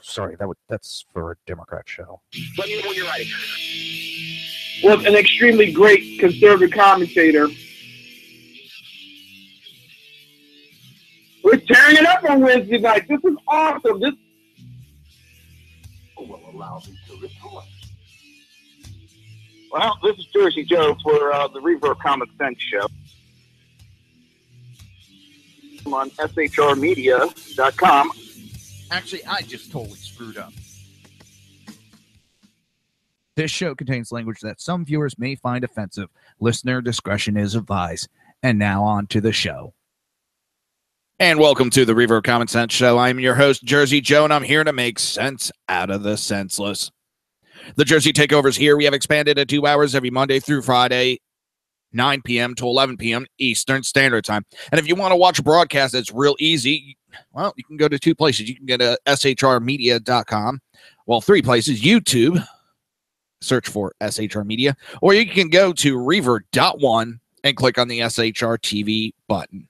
sorry. That's for a Democrat show. Let me know when you're ready. Was an extremely great conservative commentator. We're tearing it up on Wednesday night. This is awesome. This will allow me to report. Well, this is Jersey Joe for the Reaver of Common Sense show. I'm on shrmedia.com. Actually, I just totally screwed up. This show contains language that some viewers may find offensive. Listener discretion is advised. And now on to the show. And welcome to the Reaver of Common Sense show. I'm your host, Jersey Joe, and I'm here to make sense out of the senseless. The Jersey Takeover's here. We have expanded to 2 hours every Monday through Friday, 9 p.m. to 11 p.m. Eastern Standard Time. And if you want to watch a broadcast, it's real easy. Well, you can go to 2 places. You can go to shrmedia.com. Well, 3 places. YouTube. Search for SHR Media. Or you can go to Reaver.1 and click on the SHR TV button.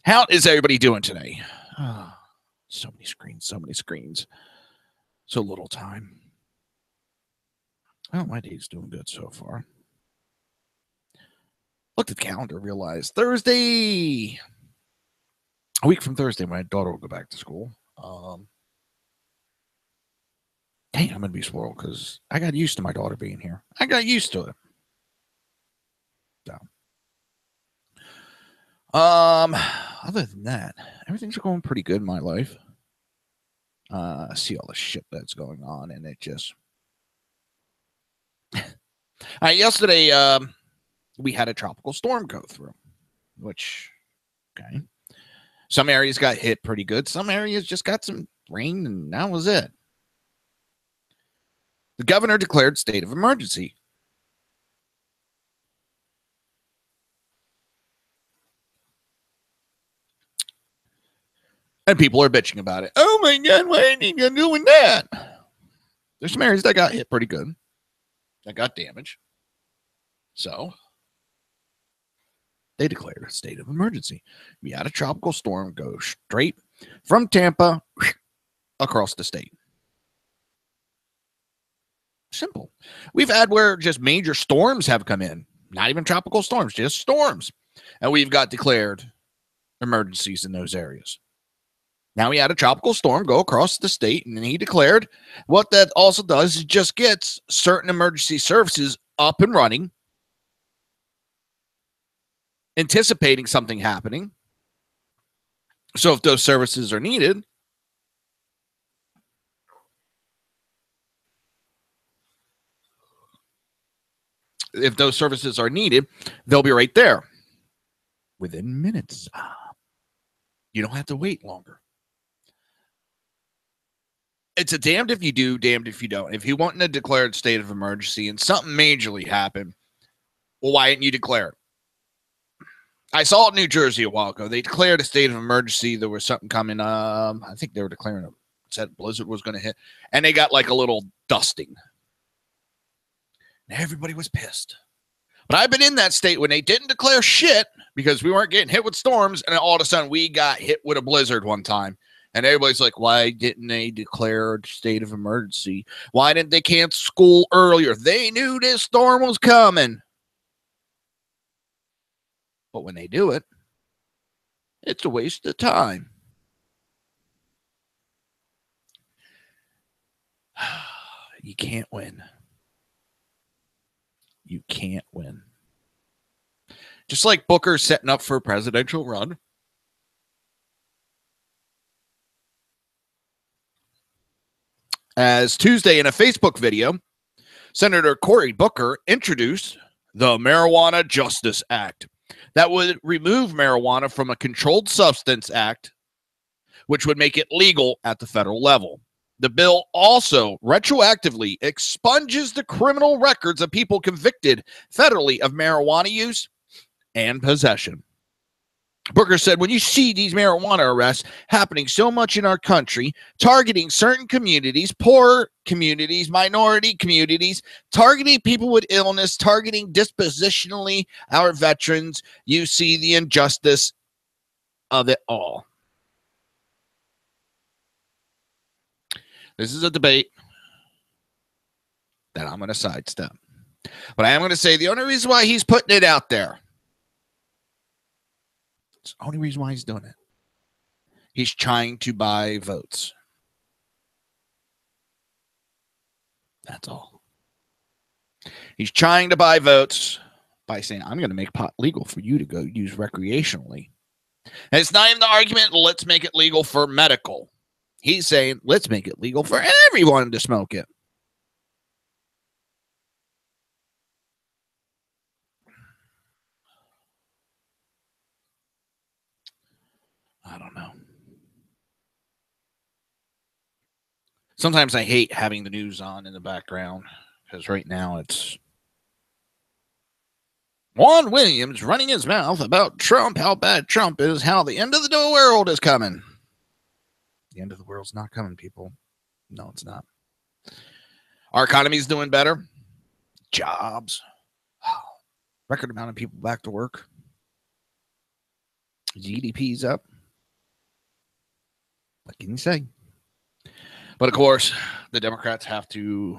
How is everybody doing today? Oh, so many screens, so many screens. So little time. Well, my day's doing good so far. Looked at the calendar, realized Thursday. A week from Thursday, my daughter will go back to school. Dang, I'm going to be spoiled because I got used to my daughter being here. I got used to it. So. Other than that, everything's going pretty good in my life. I see all the shit that's going on, and it just... yesterday, we had a tropical storm go through, which, okay. Some areas got hit pretty good. Some areas just got some rain, and that was it. The governor declared state of emergency. And people are bitching about it. Oh my God, why are you doing that? There's some areas that got hit pretty good. That got damaged. So, they declared a state of emergency. We had a tropical storm go straight from Tampa across the state. Simple. We've had where just major storms have come in. Not even tropical storms, just storms. And we've got declared emergencies in those areas. Now we had a tropical storm go across the state, and he declared what that also does is just gets certain emergency services up and running, anticipating something happening. So if those services are needed, they'll be right there within minutes. You don't have to wait longer. It's a damned if you do, damned if you don't. If you want a declared state of emergency and something majorly happened, well, why didn't you declare it? I saw it in New Jersey a while ago. They declared a state of emergency. There was something coming. I think they were declaring a said blizzard was going to hit, and they got like a little dusting. And everybody was pissed. But I've been in that state when they didn't declare shit because we weren't getting hit with storms, and then all of a sudden we got hit with a blizzard one time. And everybody's like, why didn't they declare a state of emergency? Why didn't they cancel school earlier? They knew this storm was coming. But when they do it, it's a waste of time. You can't win. You can't win. Just like Booker setting up for a presidential run. As Tuesday in a Facebook video, Senator Cory Booker introduced the Marijuana Justice Act that would remove marijuana from a Controlled Substance Act, which would make it legal at the federal level. The bill also retroactively expunges the criminal records of people convicted federally of marijuana use and possession. Booker said, when you see these marijuana arrests happening so much in our country, targeting certain communities, poor communities, minority communities, targeting people with illness, targeting dispositionally our veterans, you see the injustice of it all. This is a debate that I'm going to sidestep. But I am going to say the only reason why he's putting it out there, it's the only reason why he's doing it. He's trying to buy votes. That's all. He's trying to buy votes by saying, I'm going to make pot legal for you to go use recreationally. And it's not even the argument, let's make it legal for medical. He's saying, let's make it legal for everyone to smoke it. I don't know. Sometimes I hate having the news on in the background because right now it's Juan Williams running his mouth about Trump, how bad Trump is, how the end of the world is coming. The end of the world's not coming, people. No, it's not. Our economy's doing better. Jobs. Record amount of people back to work. GDP's up. What can you say? But of course, the Democrats have to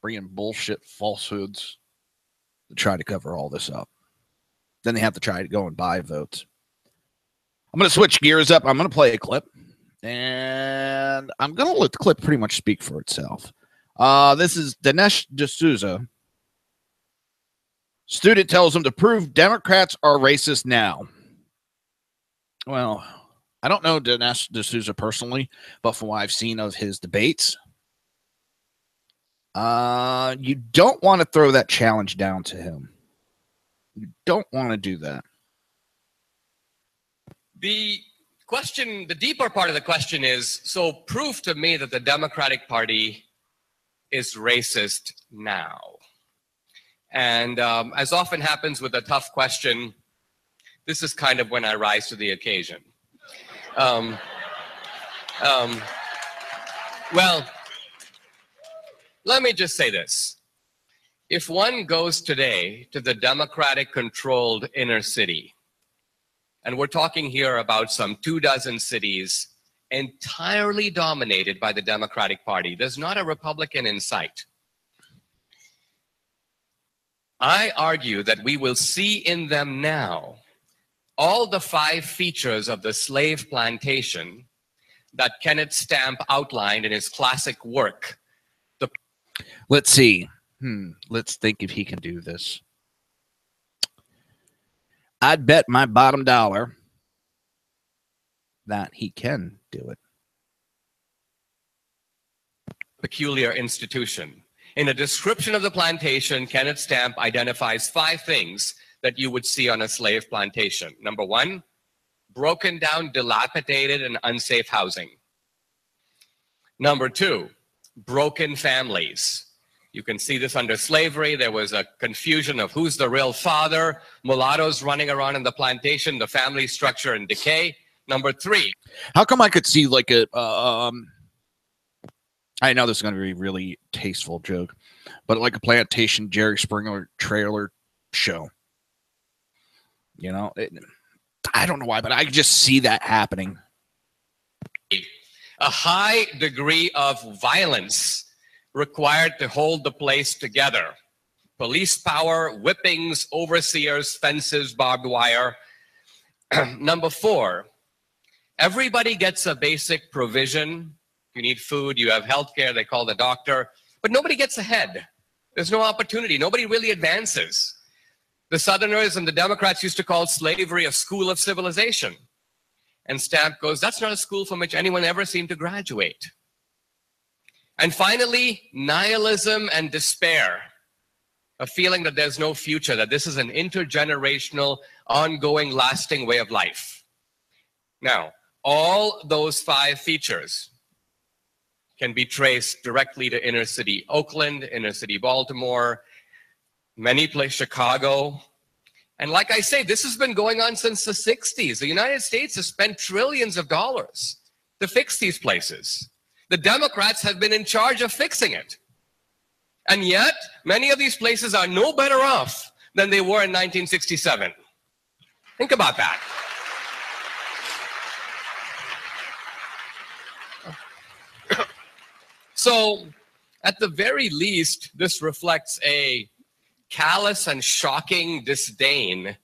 bring in bullshit falsehoods to try to cover all this up. Then they have to try to go and buy votes. I'm going to switch gears up. I'm going to play a clip. And I'm going to let the clip pretty much speak for itself. This is Dinesh D'Souza. Student tells him to prove Democrats are racist now. Well, I don't know Dinesh D'Souza personally, but from what I've seen of his debates, you don't want to throw that challenge down to him. You don't want to do that. The question, the deeper part of the question is, so prove to me that the Democratic Party is racist now. And as often happens with a tough question, this is kind of when I rise to the occasion. Well, let me just say this. If one goes today to the Democratic-controlled inner city, and we're talking here about some 24 cities entirely dominated by the Democratic Party, there's not a Republican in sight. I argue that we will see in them now all the 5 features of the slave plantation that Kenneth Stamp outlined in his classic work. Let's see. Let's think if he can do this. I'd bet my bottom dollar that he can do it. Peculiar institution. In a description of the plantation, Kenneth Stamp identifies 5 things that you would see on a slave plantation. Number 1, broken down, dilapidated, and unsafe housing. Number 2, broken families. You can see this under slavery. There was a confusion of who's the real father. Mulattoes running around in the plantation, the family structure in decay. Number 3. How come I could see like a, I know this is going to be a really tasteful joke, but like a plantation Jerry Springer trailer show. You know, I don't know why, but I just see that happening. A high degree of violence required to hold the place together. Police power, whippings, overseers, fences, barbed wire. Number 4, everybody gets a basic provision. You need food, you have health care, they call the doctor, but nobody gets ahead. There's no opportunity. Nobody really advances. The Southerners and the Democrats used to call slavery a school of civilization. And Stamp goes, that's not a school from which anyone ever seemed to graduate. And finally, nihilism and despair. A feeling that there's no future, that this is an intergenerational, ongoing, lasting way of life. Now, all those 5 features can be traced directly to inner city Oakland, inner city Baltimore, many places, Chicago. And like I say, this has been going on since the 60s. The United States has spent trillions of dollars to fix these places. The Democrats have been in charge of fixing it. And yet, many of these places are no better off than they were in 1967. Think about that. So, at the very least, this reflects a callous and shocking disdain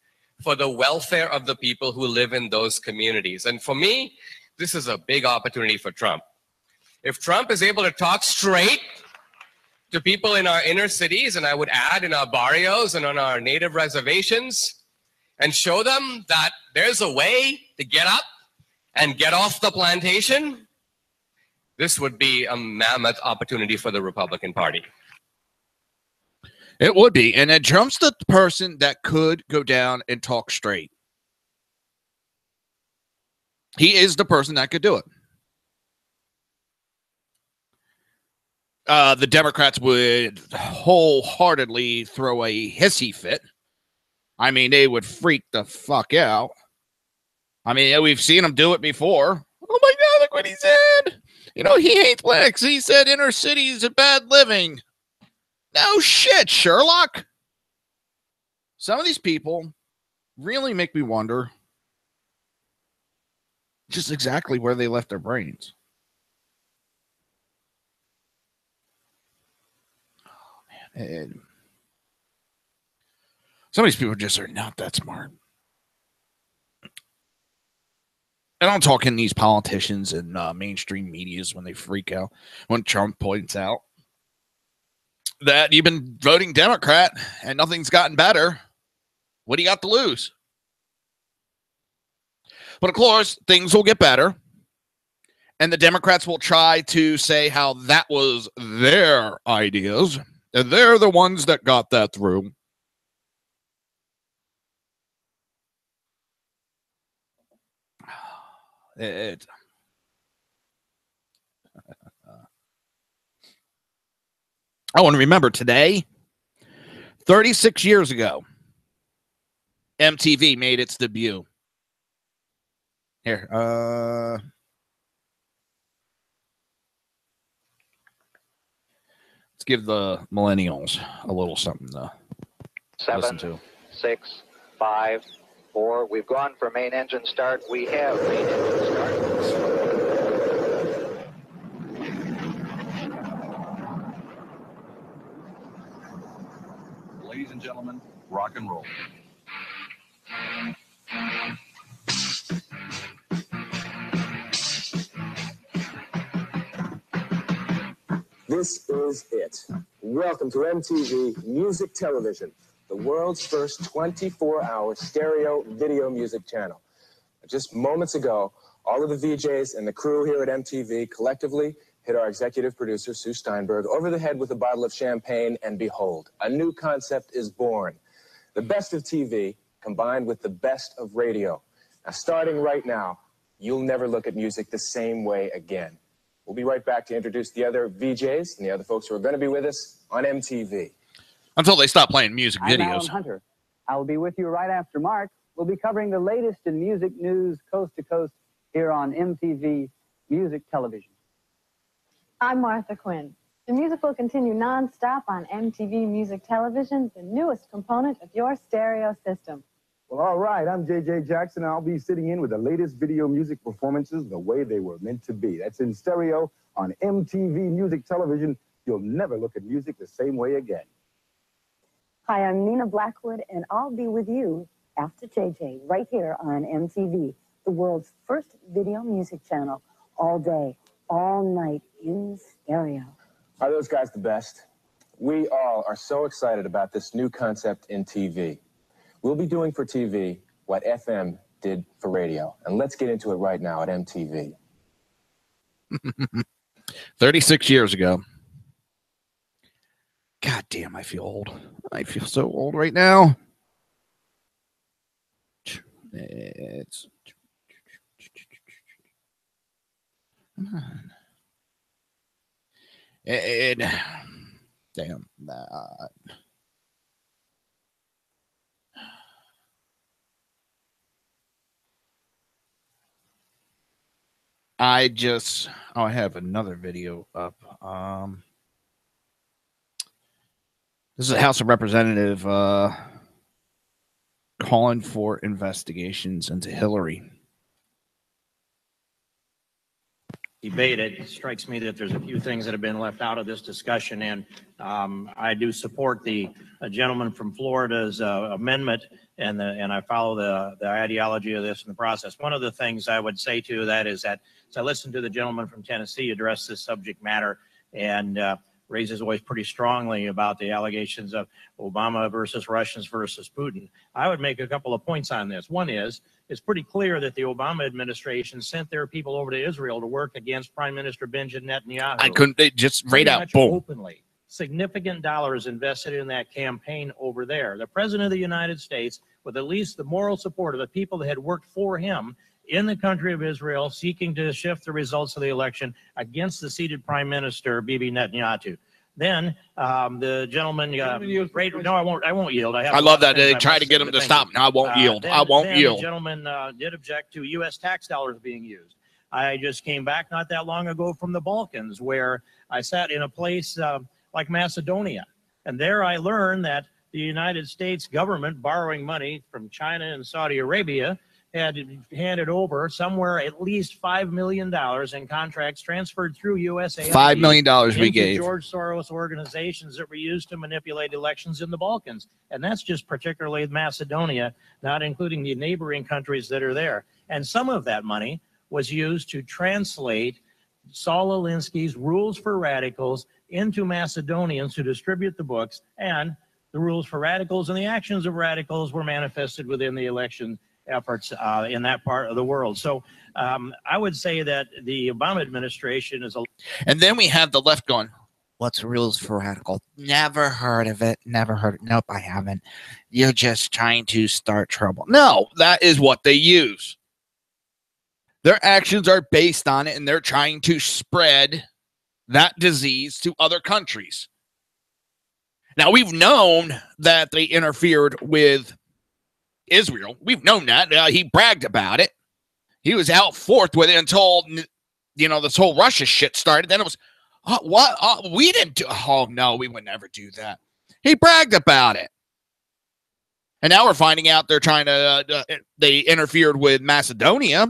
for the welfare of the people who live in those communities. And for me, this is a big opportunity for Trump. If Trump is able to talk straight to people in our inner cities, and I would add in our barrios and on our native reservations, and show them that there's a way to get up and get off the plantation, this would be a mammoth opportunity for the Republican Party. It would be. And then Trump's the person that could go down and talk straight. He is the person that could do it. The Democrats would wholeheartedly throw a hissy fit. I mean, they would freak the fuck out. I mean, we've seen them do it before. Oh my God, look what he said. You know, he hates blacks. He said inner cities are bad living. No shit, Sherlock. Some of these people really make me wonder just exactly where they left their brains. Oh, man. Some of these people just are not that smart. And I'm talking these politicians and mainstream medias when they freak out, when Trump points out that you've been voting Democrat and nothing's gotten better. What do you got to lose? But of course, things will get better. And the Democrats will try to say how that was their ideas. And they're the ones that got that through. I want to remember today, 36 years ago, MTV made its debut. Here, let's give the millennials a little something to listen to. 7, 6, 5, 4. We've gone for main engine start. We have main engine start. Ladies and gentlemen, rock and roll. This is it. Welcome to MTV Music Television, the world's first 24-hour stereo video music channel. Just moments ago, all of the VJs and the crew here at MTV collectively hit our executive producer, Sue Steinberg, over the head with a bottle of champagne, and behold, a new concept is born. The best of TV combined with the best of radio. Now, starting right now, you'll never look at music the same way again. We'll be right back to introduce the other VJs and the other folks who are going to be with us on MTV. Until they stop playing music I'm videos. Alan Hunter. I will be with you right after Mark. We'll be covering the latest in music news coast to coast here on MTV Music Television. I'm Martha Quinn. The music will continue non-stop on MTV Music Television, the newest component of your stereo system. Well, all right, I'm JJ Jackson. I'll be sitting in with the latest video music performances the way they were meant to be. That's in stereo on MTV Music Television. You'll never look at music the same way again. Hi, I'm Nina Blackwood, and I'll be with you after JJ right here on MTV, the world's first video music channel, all day, all night in stereo. Are those guys the best? We all are so excited about this new concept in TV. We'll be doing for TV what FM did for radio. And let's get into it right now at MTV. 36 years ago. God damn, I feel old. I feel so old right now. It's... Come on. Damn. I have another video up. This is a House of Representative calling for investigations into Hillary. debate, it strikes me that there's a few things that have been left out of this discussion, and I do support the gentleman from Florida's amendment, and I follow the ideology of this in the process. One of the things I would say to that is that as I listened to the gentleman from Tennessee address this subject matter and raise his voice pretty strongly about the allegations of Obama versus Russians versus Putin, I would make a couple of points on this. One is, it's pretty clear that the Obama administration sent their people over to Israel to work against Prime Minister Benjamin Netanyahu. I couldn't, they just right out, boom. Openly. Significant dollars invested in that campaign over there. The President of the United States, with at least the moral support of the people that had worked for him in the country of Israel, seeking to shift the results of the election against the seated Prime Minister, Bibi Netanyahu. Then the gentleman, no, I won't yield. I love that. They try to get him to stop. No, I won't yield. I won't yield. The gentleman did object to U.S. tax dollars being used. I just came back not that long ago from the Balkans, where I sat in a place like Macedonia. And there I learned that the United States government, borrowing money from China and Saudi Arabia, had handed over somewhere at least $5 million in contracts transferred through USAID. $5 million we gave George Soros organizations that were used to manipulate elections in the Balkans. And that's just particularly Macedonia, not including the neighboring countries that are there. And some of that money was used to translate Saul Alinsky's Rules for Radicals into Macedonians to distribute the books, and the rules for radicals and the actions of radicals were manifested within the election efforts in that part of the world. So I would say that the Obama administration is and then we have the left going, what's rules for radical? Never heard of it. Never heard it. Nope, I haven't. You're just trying to start trouble. No, that is what they use. Their actions are based on it, and they're trying to spread that disease to other countries. Now, we've known that they interfered with Israel. We've known that. He bragged about it. He was out forth with it until, this whole Russia shit started. Then it was, what? We didn't do, no, we would never do that. He bragged about it. And now we're finding out they're trying to, they interfered with Macedonia.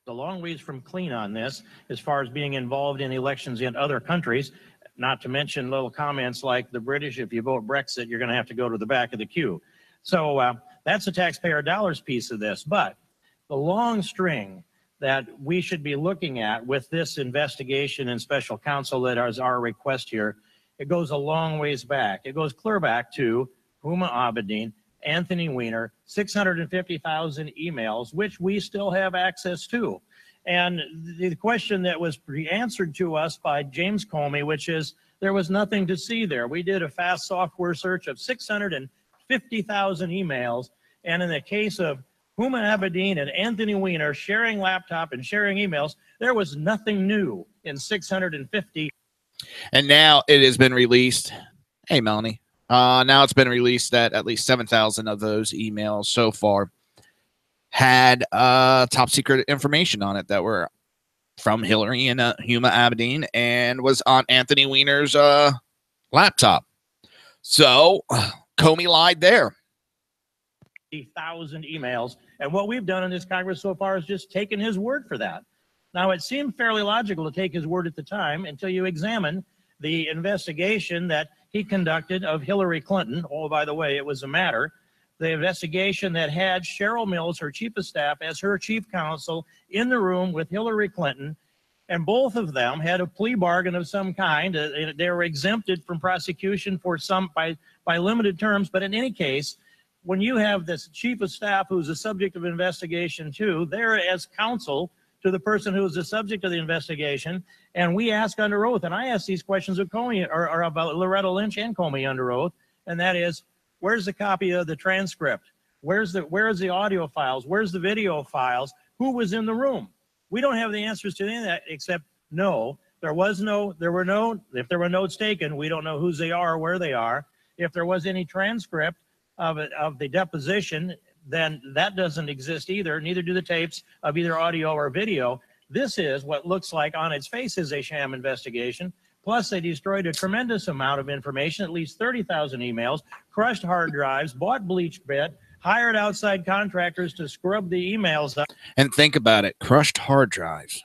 A long ways from clean on this as far as being involved in elections in other countries, not to mention little comments like the British, if you vote Brexit, you're going to have to go to the back of the queue. So that's the taxpayer dollars piece of this. But the long string that we should be looking at with this investigation and special counsel that is our request here, it goes a long ways back. It goes clear back to Huma Abedin, Anthony Weiner, 650,000 emails, which we still have access to. And the question that was answered to us by James Comey, which is, there was nothing to see there. We did a fast software search of 650,000 emails. And in the case of Huma Abedin and Anthony Weiner sharing laptop and sharing emails, there was nothing new in 650. And now it has been released. Hey, Melanie. Now it's been released that at least 7,000 of those emails so far had top secret information on it that were from Hillary and Huma Abedin and was on Anthony Weiner's laptop. So Comey lied there. 1,000 emails. And what we've done in this Congress so far is just taken his word for that. Now, it seemed fairly logical to take his word at the time until you examine the investigation that he conducted of Hillary Clinton. Oh, by the way, it was a matter. The investigation that had Cheryl Mills, her chief of staff, as her chief counsel in the room with Hillary Clinton. And both of them had a plea bargain of some kind. They were exempted from prosecution for some by limited terms. But in any case, when you have this chief of staff who's the subject of investigation too, they're as counsel to the person who is the subject of the investigation. And we ask under oath, and I ask these questions of Comey, or about Loretta Lynch and Comey under oath, and that is, where's the copy of the transcript? Where's the audio files? Where's the video files? Who was in the room? We don't have the answers to any of that except no. If there were notes taken, we don't know whose they are or where they are. If there was any transcript of the deposition, then that doesn't exist either. Neither do the tapes of either audio or video. This is what looks like on its face is a sham investigation. Plus, they destroyed a tremendous amount of information, at least 30,000 emails, crushed hard drives, bought bleached hired outside contractors to scrub the emails up. And think about it, crushed hard drives.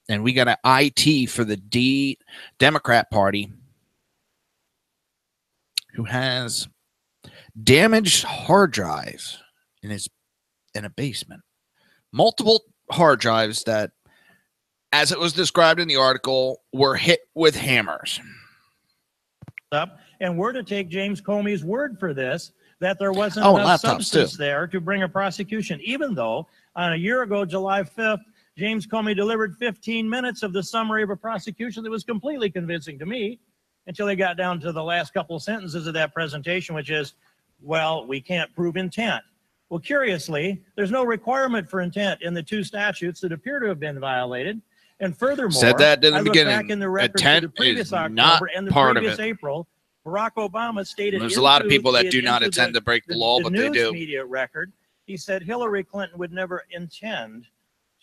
And we got an IT for the Democrat Party who has damaged hard drives in a basement. Multiple hard drives that, as it was described in the article, were hit with hammers. And we're to take James Comey's word for this, that there wasn't laptops enough substance too. there to bring a prosecution, even though on a year ago, July 5th, James Comey delivered 15 minutes of the summary of a prosecution that was completely convincing to me until they got down to the last couple of sentences of that presentation, which is, well, we can't prove intent. Well, curiously, there's no requirement for intent in the two statutes that appear to have been violated. And furthermore, Said that in the I look beginning. back in the records Intent of the previous is October not and the part of previous it. April, Barack Obama stated There's a lot of people that do into not intend to break the law, but they news do. media record, he said Hillary Clinton would never intend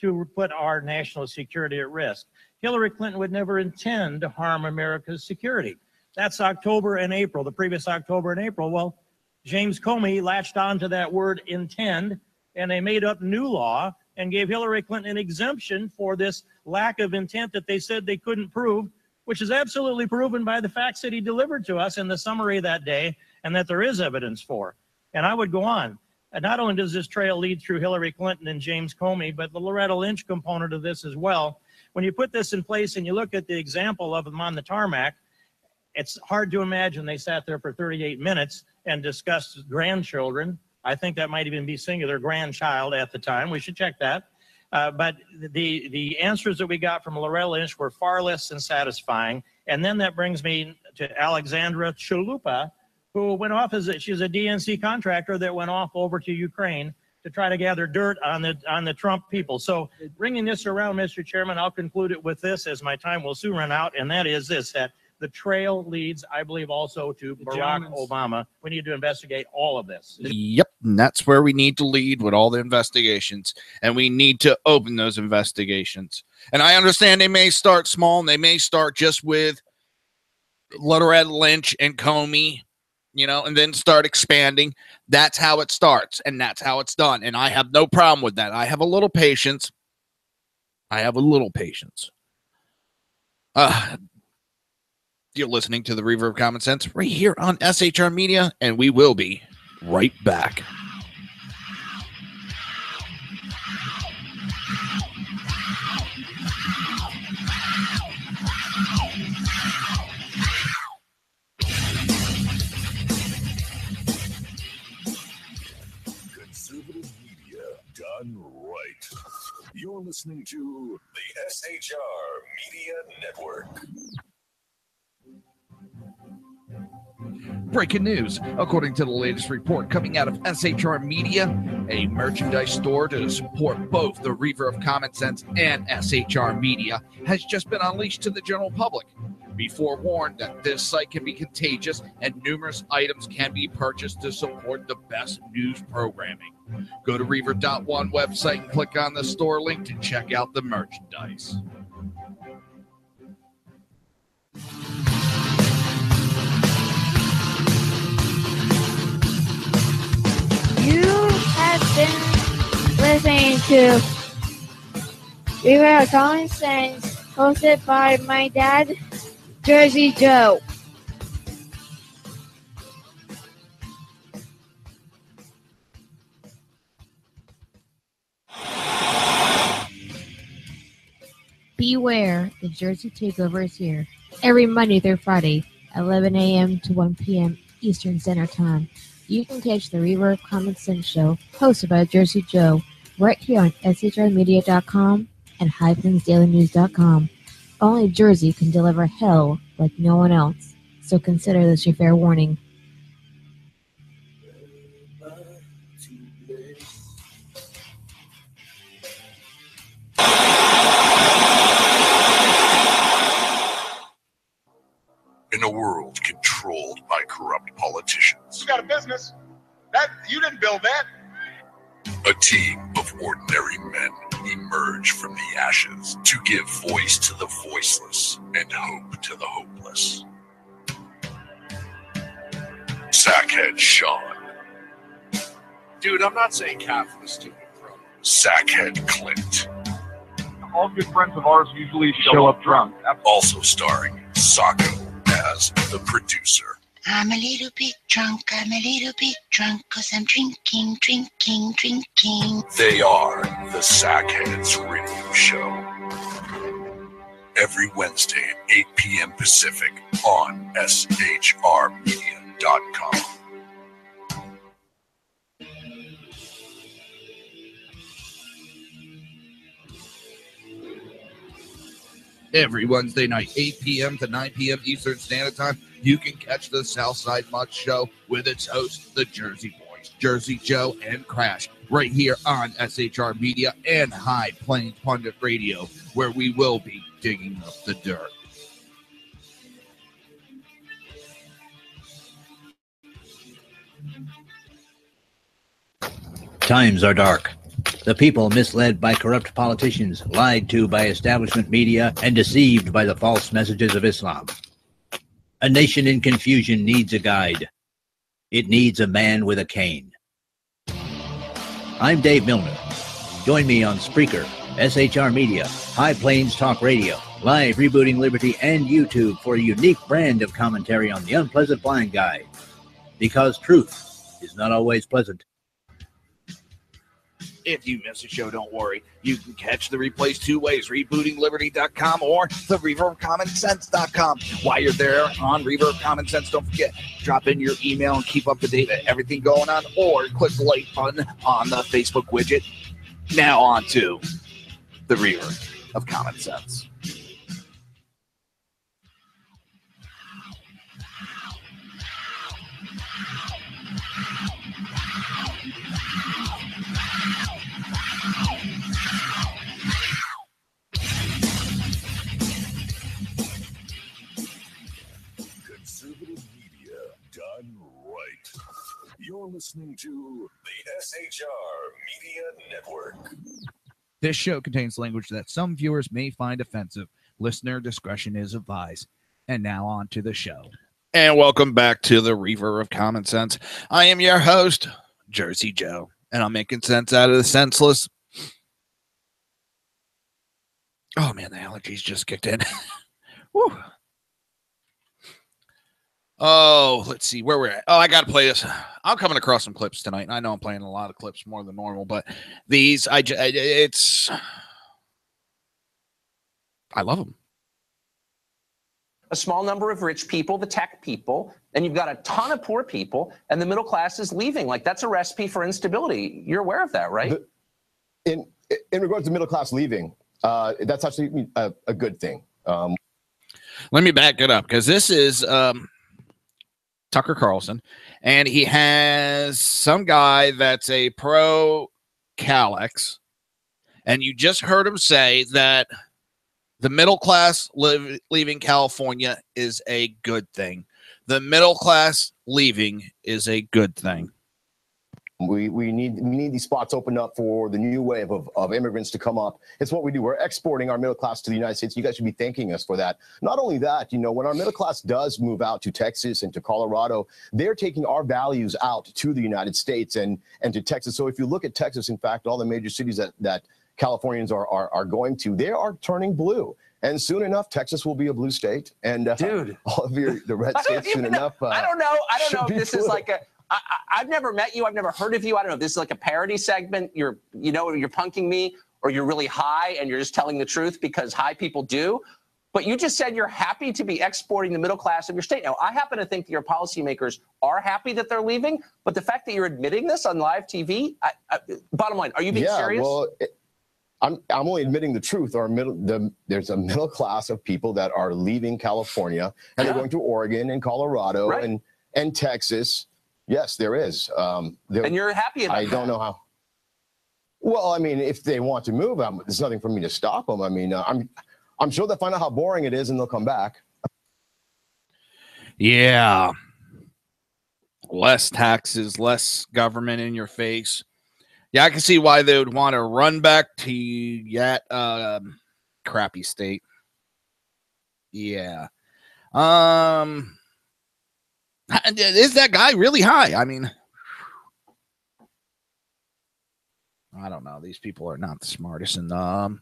to put our national security at risk. Hillary Clinton would never intend to harm America's security. That's October and April, the previous October and April. Well, James Comey latched on to that word intend, and they made up new law and gave Hillary Clinton an exemption for this lack of intent that they said they couldn't prove, which is absolutely proven by the facts that he delivered to us in the summary that day, and that there is evidence for. And I would go on. And not only does this trail lead through Hillary Clinton and James Comey, but the Loretta Lynch component of this as well. When you put this in place and you look at the example of them on the tarmac, it's hard to imagine they sat there for 38 minutes and discussed grandchildren. I think that might even be singular, grandchild at the time. We should check that. But the answers that we got from Loretta Lynch were far less than satisfying. And then that brings me to Alexandra Chalupa, who went off she's a DNC contractor that went off over to Ukraine to try to gather dirt on the Trump people. So bringing this around, Mr. Chairman, I'll conclude it with this, as my time will soon run out, and that is this, that the trail leads, I believe, also to Barack Obama. We need to investigate all of this. Yep, and that's where we need to lead with all the investigations, and we need to open those investigations. And I understand they may start small, and they may start just with Loretta Lynch and Comey, and then start expanding. That's how it starts, and that's how it's done. And I have no problem with that. I have a little patience. You're listening to the Reaver of Common Sense right here on SHR Media, and we will be right back. Conservative media done right. You're listening to the SHR Media Network. Breaking news. According to the latest report coming out of SHR Media, a merchandise store to support both the Reaver of Common Sense and SHR Media has just been unleashed to the general public. Be forewarned that this site can be contagious and numerous items can be purchased to support the best news programming. Go to Reaver.one website and click on the store link to check out the merchandise. You have been listening to Reaver of Common Sense, hosted by my dad, Jersey Joe. Beware, the Jersey Takeover is here. Every Monday through Friday, 11 a.m. to 1 p.m. Eastern Standard Time. You can catch the Reaver of Common Sense show, hosted by Jersey Joe, right here on shrmedia.com and hyphensdailynews.com. Only Jersey can deliver hell like no one else, so consider this your fair warning. In a world controlled by corrupt politicians, You got a business. That you didn't build that. a team of ordinary men emerge from the ashes to give voice to the voiceless and hope to the hopeless. Sackhead Sean, Dude, I'm not saying Catherine is stupid, bro. Sackhead Clint. All good friends of ours usually show up drunk. Also starring Sacco as the producer. I'm a little bit drunk, cause I'm drinking. They are the Sackheads Radio Show. Every Wednesday at 8 p.m. Pacific on shrmedia.com. Every Wednesday night, 8 p.m. to 9 p.m. Eastern Standard Time, you can catch the Southside Mutt Show with its hosts, the Jersey Boys, Jersey Joe and Crash, right here on SHR Media and High Plains Pundit Radio, where we will be digging up the dirt. Times are dark. The people misled by corrupt politicians, lied to by establishment media, and deceived by the false messages of Islam. A nation in confusion needs a guide. It needs a man with a cane. I'm Dave Milner. Join me on Spreaker, SHR Media, High Plains Talk Radio, Live Rebooting Liberty, and YouTube for a unique brand of commentary on the unpleasant blind guide. Because truth is not always pleasant. If you miss a show, don't worry. You can catch the replays two ways, rebootingliberty.com or the Reaver of Common Sense.com. While you're there on Reaver of Common Sense, don't forget, drop in your email and keep up to date with everything going on, or click the like button on the Facebook widget. Now on to the Reaver of Common Sense. Conservative media done right. You're listening to the SHR Media Network. This show contains language that some viewers may find offensive. Listener discretion is advised. And now on to the show. And welcome back to the Reaver of Common Sense. I am your host, Jersey Joe, and I'm making sense out of the senseless. Oh man, the allergies just kicked in. Woo. Oh, let's see where we're at. Oh, I got to play this. I'm coming across some clips tonight. And I know I'm playing a lot of clips more than normal, but these, I love them. A small number of rich people, the tech people, and you've got a ton of poor people, and the middle class is leaving. Like, that's a recipe for instability. You're aware of that, right? In regards to middle class leaving, that's actually a good thing. Let me back it up, because this is Tucker Carlson, and he has some guy that's a pro-Calex, and you just heard him say that the middle class leaving California is a good thing. The middle class leaving is a good thing. We need these spots opened up for the new wave of immigrants to come up. It's what we do. We're exporting our middle class to the United States. You guys should be thanking us for that. Not only that, when our middle class does move out to Texas and to Colorado, they're taking our values out to the United States and to Texas. So if you look at Texas, in fact, all the major cities that Californians are going to, they are turning blue. And soon enough, Texas will be a blue state. And dude, all of the red states soon enough. I don't know if this is like a. I've never met you. I've never heard of you. I don't know if this is like a parody segment. You're punking me, or you're really high and you're just telling the truth because high people do. But you just said you're happy to be exporting the middle class of your state. Now, I happen to think that your policymakers are happy that they're leaving. But the fact that you're admitting this on live TV, bottom line, are you being serious? Well, I'm only admitting the truth. There's a middle class of people that are leaving California and they're going to Oregon and Colorado and Texas. Yes, there is. And you're happy about that? I don't know how. Well, I mean, if they want to move, there's nothing for me to stop them. I mean, I'm sure they'll find out how boring it is and they'll come back. Yeah. Less taxes, less government in your face. Yeah, I can see why they would want to run back to that crappy state. Yeah. Is that guy really high? I mean, I don't know. These people are not the smartest in the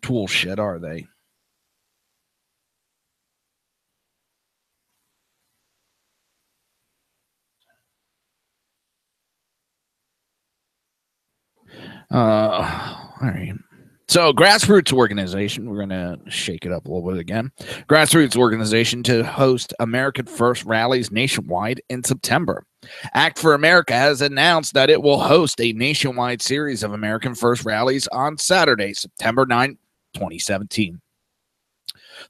tool shit, are they? All right. So, grassroots organization, we're going to shake it up a little bit again. Grassroots organization to host American First rallies nationwide in September. Act for America has announced that it will host a nationwide series of American First rallies on Saturday, September 9, 2017.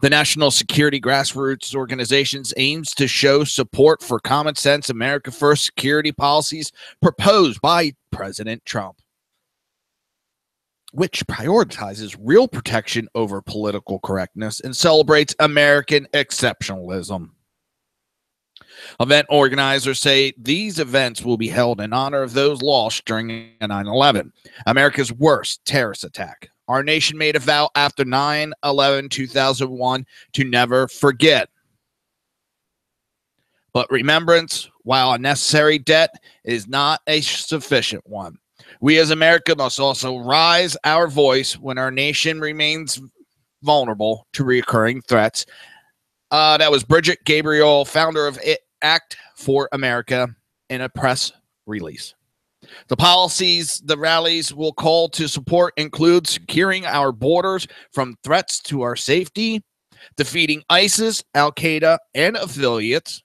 The National Security Grassroots Organizations aims to show support for common sense America First security policies proposed by President Trump, which prioritizes real protection over political correctness and celebrates American exceptionalism. Event organizers say these events will be held in honor of those lost during 9/11, America's worst terrorist attack. Our nation made a vow after 9/11/2001 to never forget. But remembrance, while a necessary debt, is not a sufficient one. We as America must also rise our voice when our nation remains vulnerable to recurring threats. That was Bridget Gabriel, founder of Act for America, in a press release. The policies the rallies will call to support include securing our borders from threats to our safety, defeating ISIS, Al-Qaeda, and affiliates,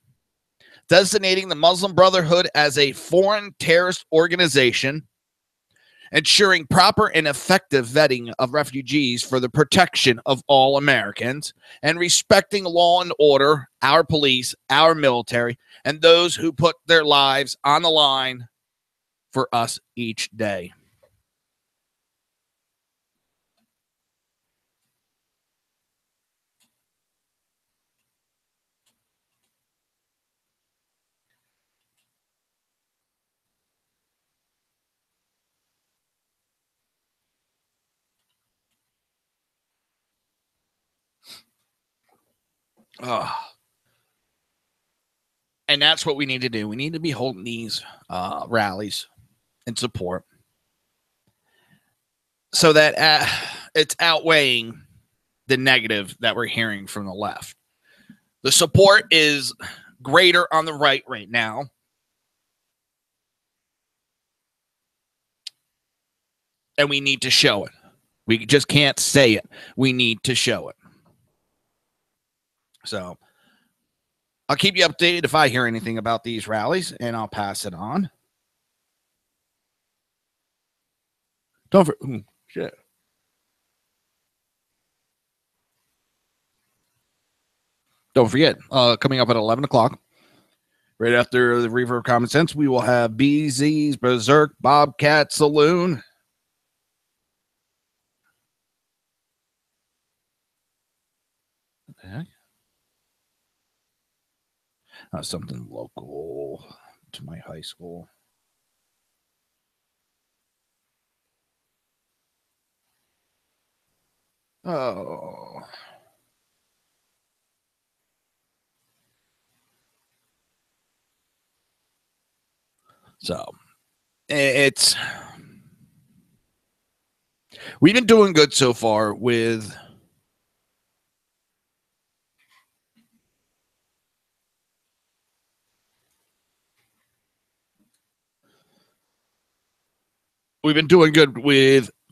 designating the Muslim Brotherhood as a foreign terrorist organization, ensuring proper and effective vetting of refugees for the protection of all Americans, and respecting law and order, our police, our military, and those who put their lives on the line for us each day. And that's what we need to do. We need to be holding these rallies in support so that it's outweighing the negative that we're hearing from the left. The support is greater on the right now. And we need to show it. We just can't say it. We need to show it. So I'll keep you updated if I hear anything about these rallies, and I'll pass it on. Shit. Don't forget, coming up at 11 o'clock, right after the Reaver of Common Sense, we will have BZ's Berserk Bobcat Saloon. What the heck? Something local to my high school. Oh. So we've been doing good so far with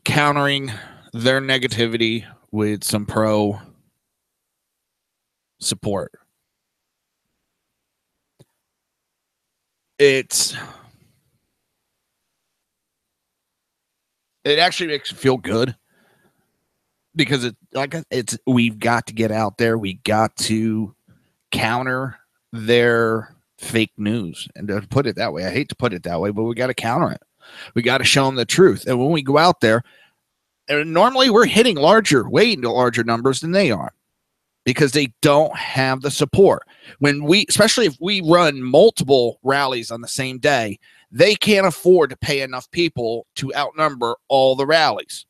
countering their negativity with some pro support. It actually makes you feel good because we've got to get out there. We got to counter their fake news. And to put it that way, I hate to put it that way, but we got to counter it. We got to show them the truth. And when we go out there, and normally we're hitting way larger numbers than they are because they don't have the support. Especially if we run multiple rallies on the same day, they can't afford to pay enough people to outnumber all the rallies.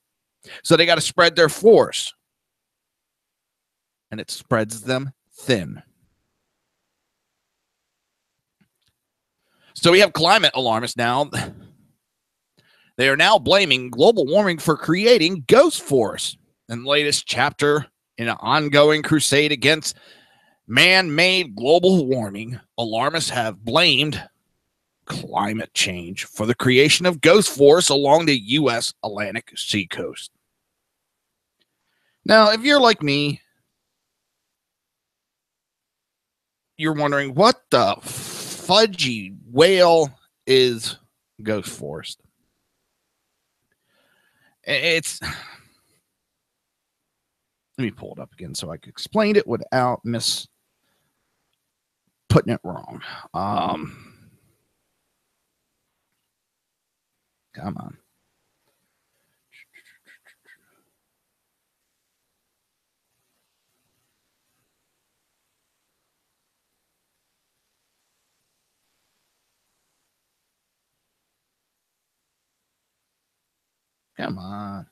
So they got to spread their force. And it spreads them thin. So we have climate alarmists now. They are now blaming global warming for creating ghost force. In the latest chapter in an ongoing crusade against man-made global warming, alarmists have blamed climate change for the creation of ghost force along the U.S. Atlantic seacoast. Now, if you're like me, you're wondering what the fudgy whale is ghost force. It's, let me pull it up again so I can explain it without putting it wrong. Come on. Come on.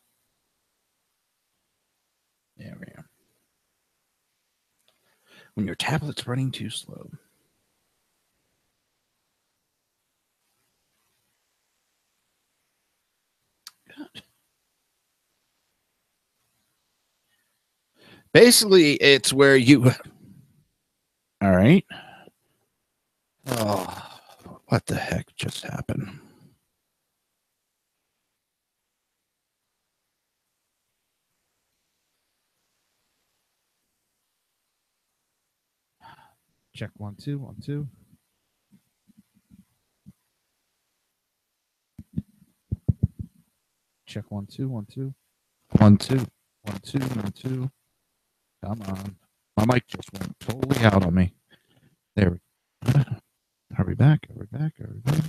There we are. When your tablet's running too slow. God. Basically, it's where you... All right. Oh, what the heck just happened? Check 1 2 1 2. Check 1 2 1 2 1 2 1 2 1 2. Come on, my mic just went totally out on me. There we go. Are we back? Are we back? Are we back?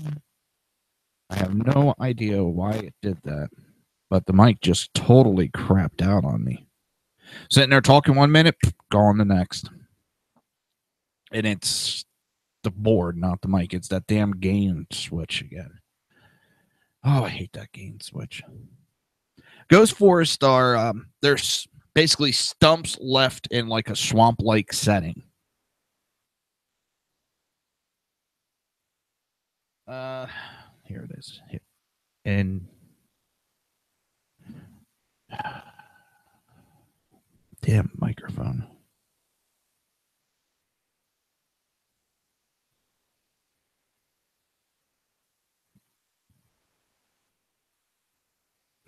I have no idea why it did that, but the mic just totally crapped out on me. Sitting there talking 1 minute, gone the next. And it's the board, not the mic. It's that damn gain switch again. Oh, I hate that gain switch. Ghost forests are, there's basically stumps left in like a swamp-like setting. Here it is. Here. And damn microphone.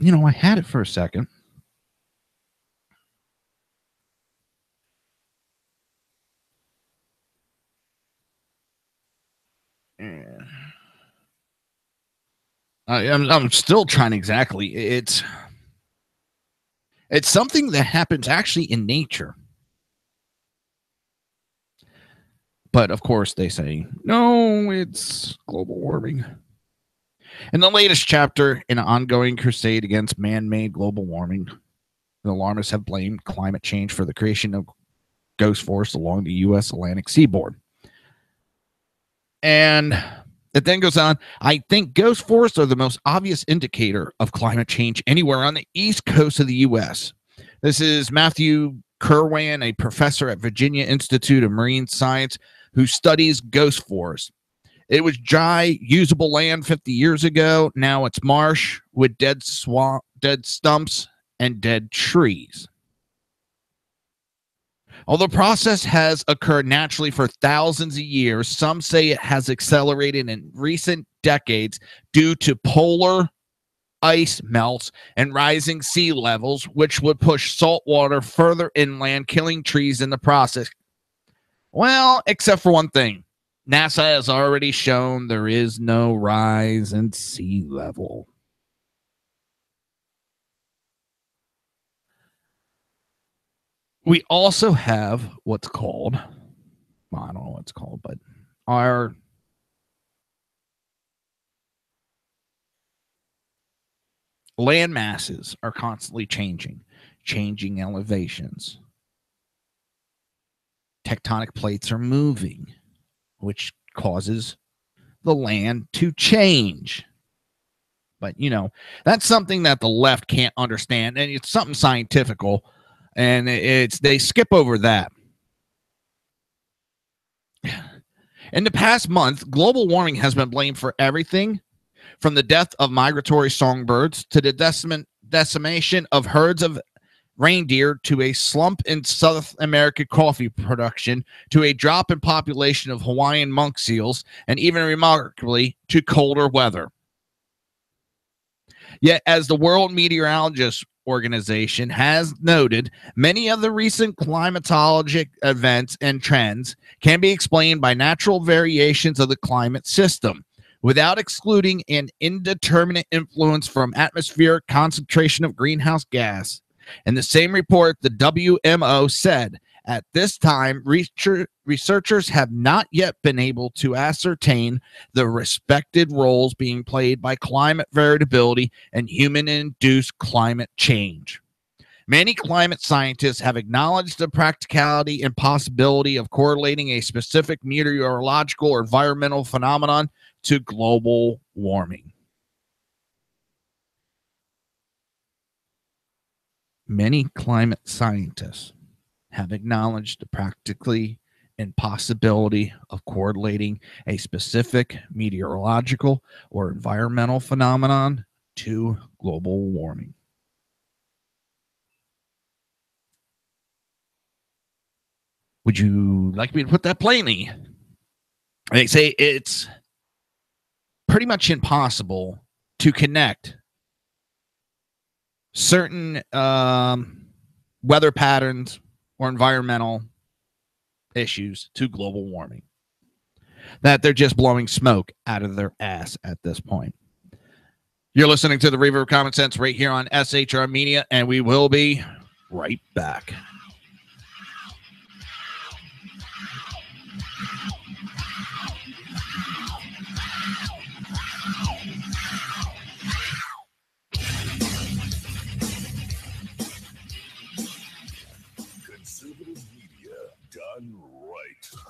You know, I had it for a second. Yeah. I'm still trying exactly. It's something that happens actually in nature. But of course they say, no, it's global warming. In the latest chapter in an ongoing crusade against man-made global warming, the alarmists have blamed climate change for the creation of ghost force along the U.S. Atlantic seaboard. And it then goes on, I think ghost forests are the most obvious indicator of climate change anywhere on the east coast of the U.S. This is Matthew Kerwan, a professor at Virginia Institute of Marine Science, who studies ghost forests. It was dry, usable land 50 years ago. Now it's marsh with dead stumps and dead trees. Although the process has occurred naturally for thousands of years, some say it has accelerated in recent decades due to polar ice melts and rising sea levels, which would push salt water further inland, killing trees in the process. Well, except for one thing. NASA has already shown there is no rise in sea level. We also have what's called, well, I don't know what it's called, but our land masses are constantly changing elevations. Tectonic plates are moving, which causes the land to change. But, you know, that's something that the left can't understand, and it's something scientifical. And they skip over that. In the past month, global warming has been blamed for everything From the death of migratory songbirds to the decimation of herds of reindeer to a slump in South American coffee production to a drop in population of Hawaiian monk seals and even remarkably to colder weather. Yet, as the World Meteorological Organization has noted, many of the recent climatologic events and trends can be explained by natural variations of the climate system, without excluding an indeterminate influence from atmospheric concentration of greenhouse gas. In the same report, the WMO said, at this time, researchers have not yet been able to ascertain the respected roles being played by climate variability and human-induced climate change. Many climate scientists have acknowledged the practicality and possibility of correlating a specific meteorological or environmental phenomenon to global warming. Many climate scientists have acknowledged the practicality and possibility of correlating a specific meteorological or environmental phenomenon to global warming. Would you like me to put that plainly? They say it's pretty much impossible to connect certain weather patterns or environmental issues to global warming. That they're just blowing smoke out of their ass at this point. You're listening to the Reaver of Common Sense right here on SHR Media, and we will be right back. Done right.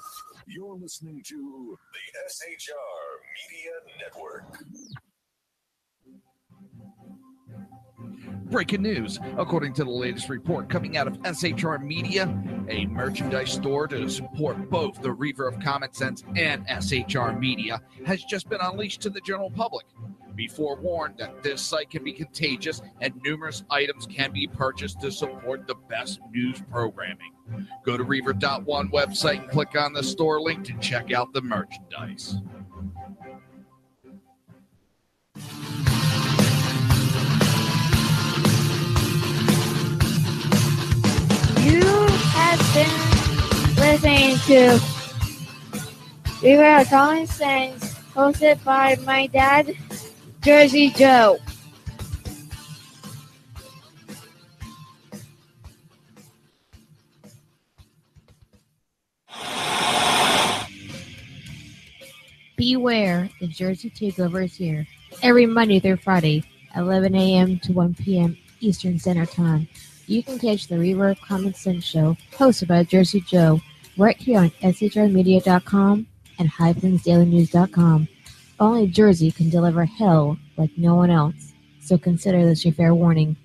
You're listening to the SHR Media Network. Breaking news. According to the latest report coming out of SHR Media, a merchandise store to support both the Reaver of Common Sense and SHR Media has just been unleashed to the general public. Be forewarned that this site can be contagious and numerous items can be purchased to support the best news programming. Go to Reaver.one website and click on the store link to check out the merchandise. You have been listening to Reaver of Common Sense, hosted by my dad, Jersey Joe. Beware, the Jersey Takeover is here. Every Monday through Friday, 11 a.m. to 1 p.m. Eastern Standard Time. You can catch the Reaver of Common Sense show, hosted by Jersey Joe, right here on shrmedia.com and highplains.dailynews.com. Only Jersey can deliver hell like no one else, so consider this your fair warning.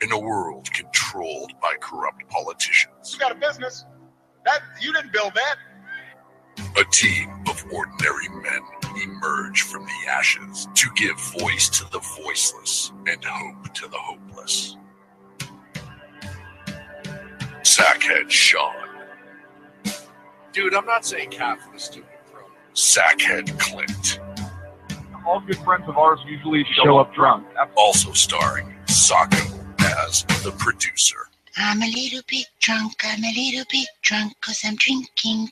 In a world controlled by corrupt politicians, You got a business. That you didn't build that. a team of ordinary men emerge from the ashes to give voice to the voiceless and hope to the hopeless. Sackhead Sean, Dude, I'm not saying half of the stupid pro. Sackhead Clint, All good friends of ours usually show up drunk. also starring Sacco as the producer. I'm a little bit drunk, I'm a little bit drunk, 'cause I'm drinking.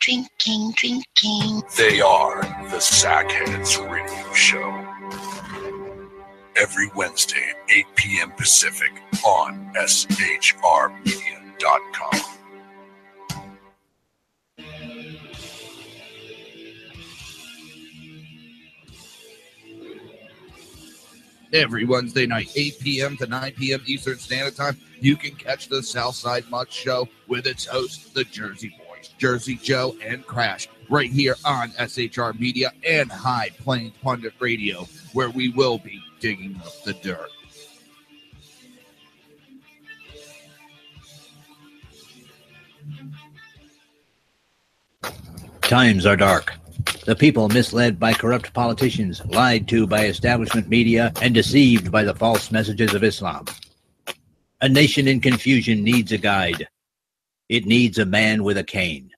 They are the Sackheads Radio Show. Every Wednesday at 8 p.m. Pacific on shrmedia.com. Every Wednesday night, 8 p.m. to 9 p.m. Eastern Standard Time, you can catch the Southside Mutt Show with its hosts, the Jersey Boys, Jersey Joe and Crash, right here on SHR Media and High Plains Pundit Radio, where we will be digging up the dirt. times are dark. The people misled by corrupt politicians, lied to by establishment media, and deceived by the false messages of Islam. A nation in confusion needs a guide. It needs a man with a cane.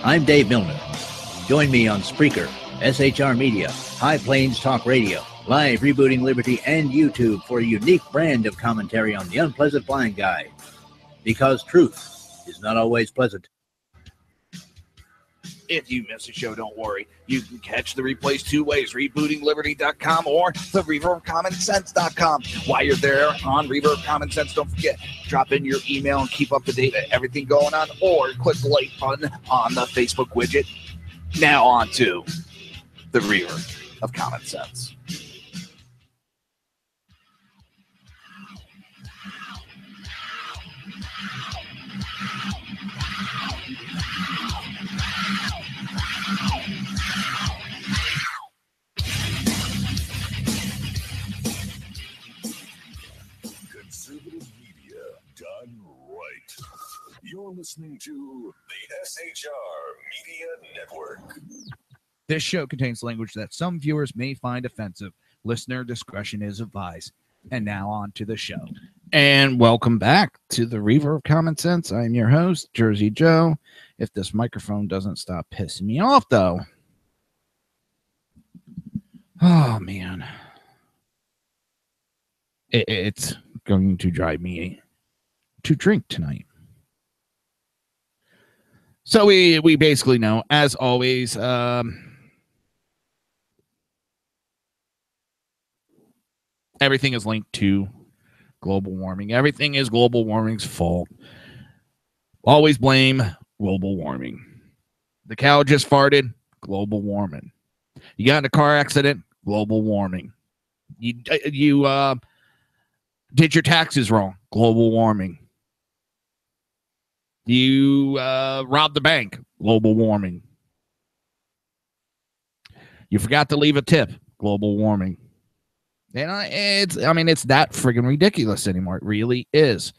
I'm Dave Milner. Join me on Spreaker, SHR Media, High Plains Talk Radio, Live Rebooting Liberty, and YouTube for a unique brand of commentary on the unpleasant blind guy. Because truth is not always pleasant. If you miss a show, don't worry. You can catch the replays two ways, rebootingliberty.com or the Reaver of Common Sense.com. While you're there on Reaver of Common Sense, don't forget, drop in your email and keep up to date with everything going on, or click the like button on the Facebook widget. Now on to the Reaver of Common Sense. Conservative media done right. You're listening to the SHR Media Network. This show contains language that some viewers may find offensive. Listener discretion is advised. And now on to the show. And welcome back to the Reaver of Common Sense. I'm your host, Jersey Joe. If this microphone doesn't stop pissing me off, though. Oh, man. It's going to drive me to drink tonight. So we basically know, as always, everything is linked to global warming. Everything is global warming's fault. Always blame global warming. The cow just farted, global warming. You got in a car accident, global warming. You did your taxes wrong, global warming. You robbed the bank, global warming. You forgot to leave a tip, global warming. And it's that friggin' ridiculous anymore. It really is.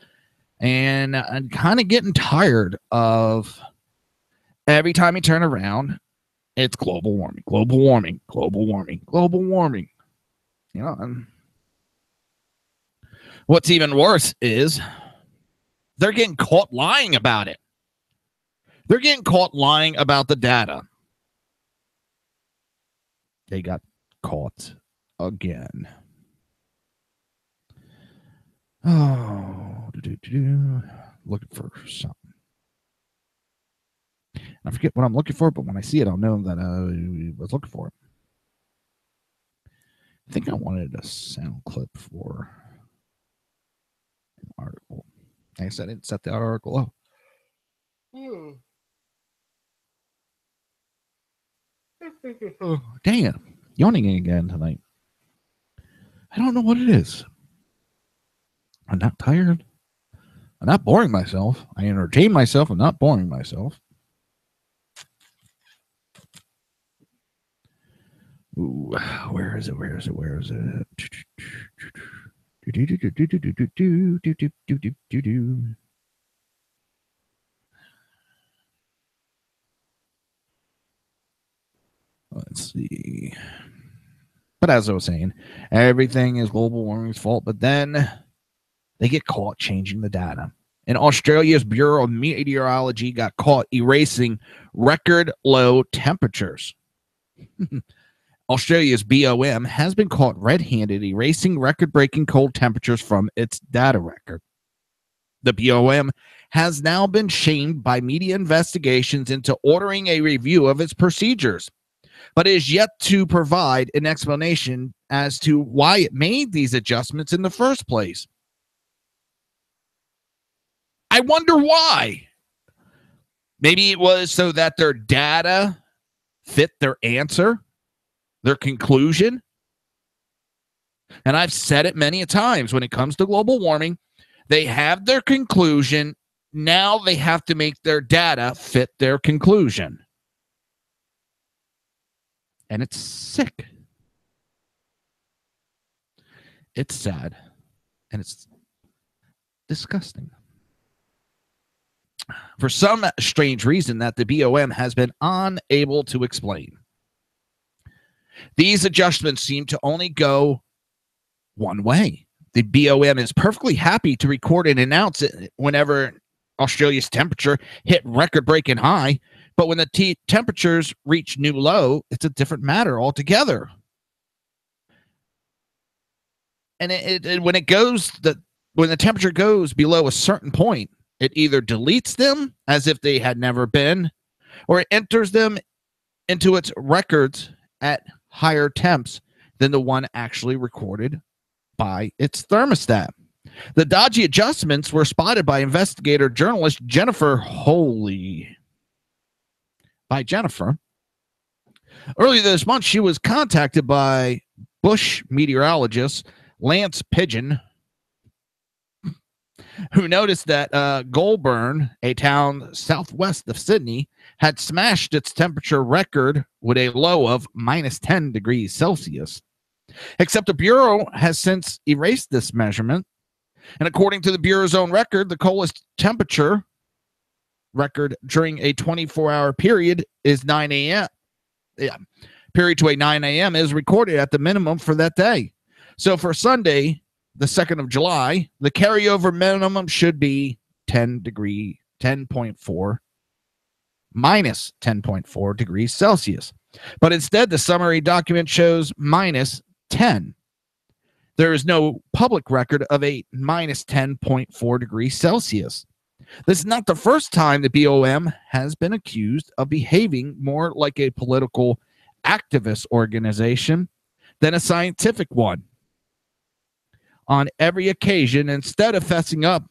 And I'm kind of getting tired of every time you turn around, it's global warming, global warming, global warming, global warming. You know, and what's even worse is they're getting caught lying about it. They're getting caught lying about the data. They got caught again. Oh, looking for something. I forget what I'm looking for, but when I see it, I'll know that I was looking for it. I think I wanted a sound clip for an article. I guess I didn't set the article up. Oh, dang it. Yawning again tonight. I don't know what it is. I'm not tired. I'm not boring myself. I entertain myself. I'm not boring myself. Ooh, where is it? Where is it? Where is it? Let's see. But as I was saying, everything is global warming's fault, but then they get caught changing the data. And Australia's Bureau of Meteorology got caught erasing record low temperatures. Australia's BOM has been caught red-handed erasing record-breaking cold temperatures from its data record. The BOM has now been shamed by media investigations into ordering a review of its procedures, but is yet to provide an explanation as to why it made these adjustments in the first place. I wonder why. Maybe it was so that their data fit their answer, their conclusion. And I've said it many a times when it comes to global warming, they have their conclusion. Now they have to make their data fit their conclusion. And it's sick. It's sad. And it's disgusting. for some strange reason that the BOM has been unable to explain. These adjustments seem to only go one way. The BOM is perfectly happy to record and announce it whenever Australia's temperature hit record-breaking high, but when the temperatures reach new low, it's a different matter altogether. And when the temperature goes below a certain point, it either deletes them as if they had never been, or it enters them into its records at higher temps than the one actually recorded by its thermostat. The dodgy adjustments were spotted by investigator journalist Jennifer. Earlier this month, she was contacted by bush meteorologist Lance Pigeon, who noticed that Goulburn, a town southwest of Sydney, had smashed its temperature record with a low of minus 10 degrees Celsius. Except the Bureau has since erased this measurement. And according to the Bureau's own record, the coldest temperature record during a 24-hour period is 9 a.m. Period to a 9 a.m. is recorded at the minimum for that day. So for Sunday, the 2nd of July, the carryover minimum should be 10.4 minus 10.4 degrees Celsius. But instead, the summary document shows minus 10. There is no public record of a minus 10.4 degrees Celsius. This is not the first time the BOM has been accused of behaving more like a political activist organization than a scientific one. On every occasion, instead of fessing up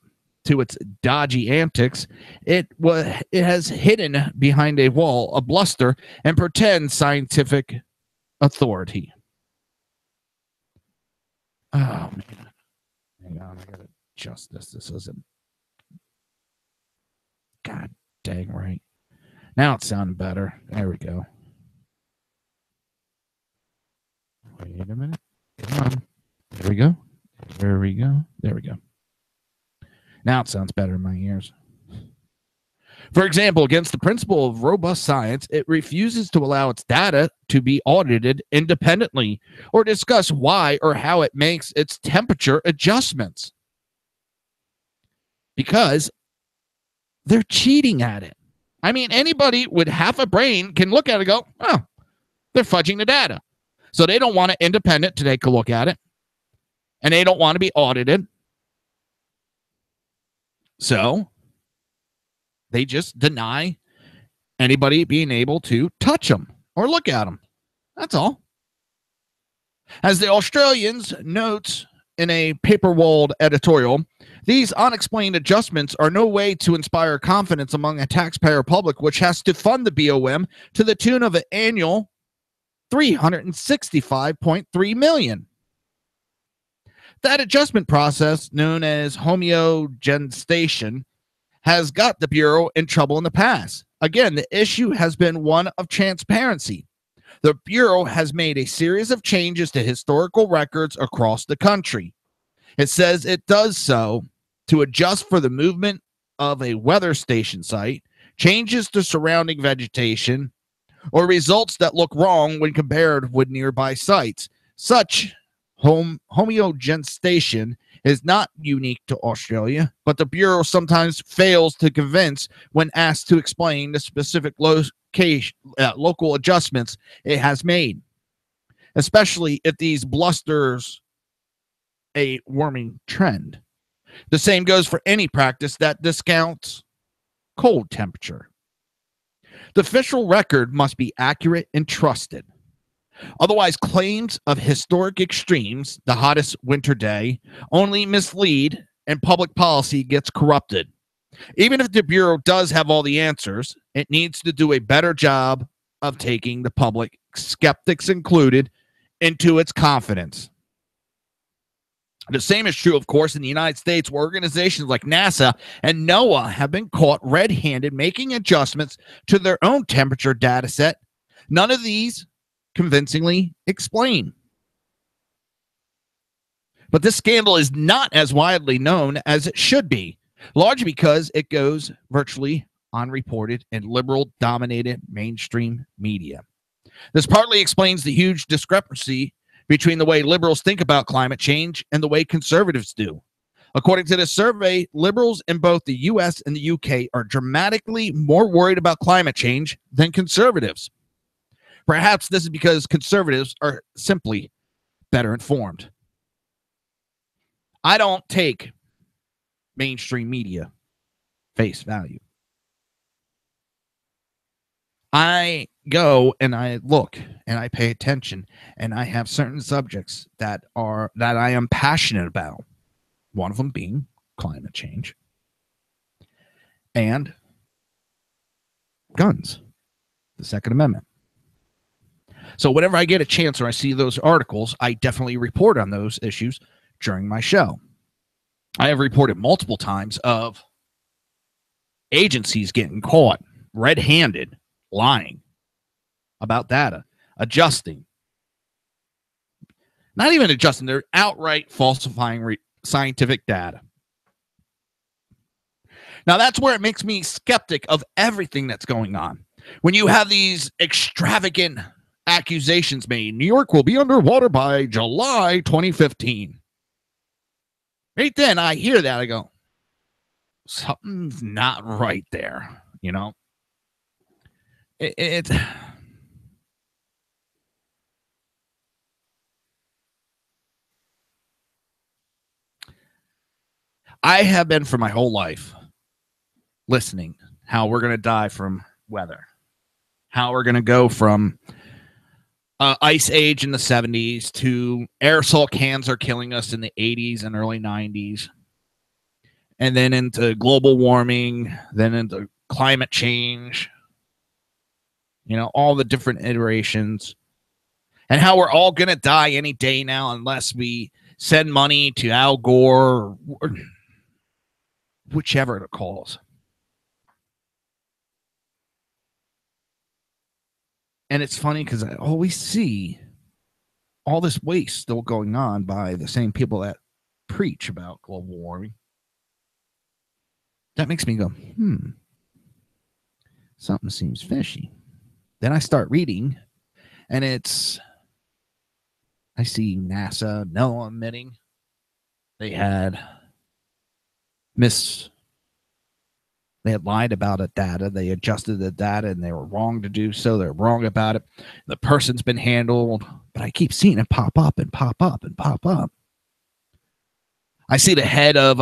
to its dodgy antics, it has hidden behind a wall of bluster and pretend scientific authority. Oh, man. Hang on, I gotta adjust this. This isn't. God dang right. Now it's sounding better. There we go. Wait a minute. Come on. There we go. There we go. There we go. Now it sounds better in my ears. For example, against the principle of robust science, it refuses to allow its data to be audited independently or discuss why or how it makes its temperature adjustments. Because they're cheating at it. I mean, anybody with half a brain can look at it and go, oh, they're fudging the data. So they don't want an independent to take a look at it. And they don't want to be audited. So they just deny anybody being able to touch them or look at them. That's all. As the Australians notes in a paper-walled editorial, these unexplained adjustments are no way to inspire confidence among a taxpayer public, which has to fund the BOM to the tune of an annual $365.3 million. That adjustment process, known as homogenization, has got the Bureau in trouble in the past. Again, the issue has been one of transparency. The Bureau has made a series of changes to historical records across the country. It says it does so to adjust for the movement of a weather station site, changes to surrounding vegetation, or results that look wrong when compared with nearby sites. Such homogenization is not unique to Australia, but the Bureau sometimes fails to convince when asked to explain the specific local adjustments it has made, especially if these blusters a warming trend. The same goes for any practice that discounts cold temperature. The official record must be accurate and trusted. Otherwise, claims of historic extremes, the hottest winter day, only mislead and public policy gets corrupted. Even if the Bureau does have all the answers, it needs to do a better job of taking the public, skeptics included, into its confidence. The same is true, of course, in the United States, where organizations like NASA and NOAA have been caught red-handed making adjustments to their own temperature data set. None of these convincingly explain. But this scandal is not as widely known as it should be. largely because it goes virtually unreported in liberal-dominated mainstream media. This partly explains the huge discrepancy between the way liberals think about climate change and the way conservatives do. According to this survey, liberals in both the US and the UK are dramatically more worried about climate change than conservatives. Perhaps this is because conservatives are simply better informed. I don't take mainstream media face value. I go and I look and I pay attention, and I have certain subjects that I am passionate about. One of them being climate change and guns, the Second Amendment. So whenever I get a chance or I see those articles, I definitely report on those issues during my show. I have reported multiple times of agencies getting caught red-handed lying about data, adjusting. Not even adjusting, they're outright falsifying scientific data. Now, that's where it makes me skeptic of everything that's going on. When you have these extravagant accusations made, New York will be underwater by July 2015. Right then, I hear that, I go, something's not right there, you know? I have been for my whole life listening how we're going to die from weather, how we're going to go from ice age in the 70s to aerosol cans are killing us in the 80s and early 90s, and then into global warming, then into climate change, you know, all the different iterations, and how we're all going to die any day now unless we send money to Al Gore or whichever it calls. And it's funny because I always see all this waste still going on by the same people that preach about global warming. That makes me go, something seems fishy. Then I start reading, and I see NASA, no admitting they had lied about a data. They adjusted the data and they were wrong to do so. They're wrong about it. The person's been handled, but I keep seeing it pop up and pop up and pop up. I see the head of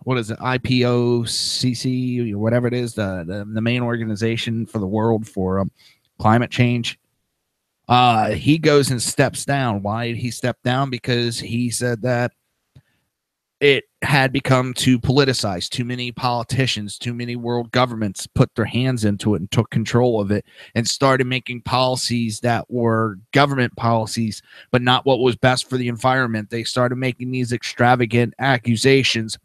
what is it, IPOCC or whatever it is, the main organization for the world for climate change. He goes and steps down. Why did he step down? Because he said that it had become too politicized. Too many politicians, too many world governments put their hands into it and took control of it and started making policies that were government policies, but not what was best for the environment. They started making these extravagant accusations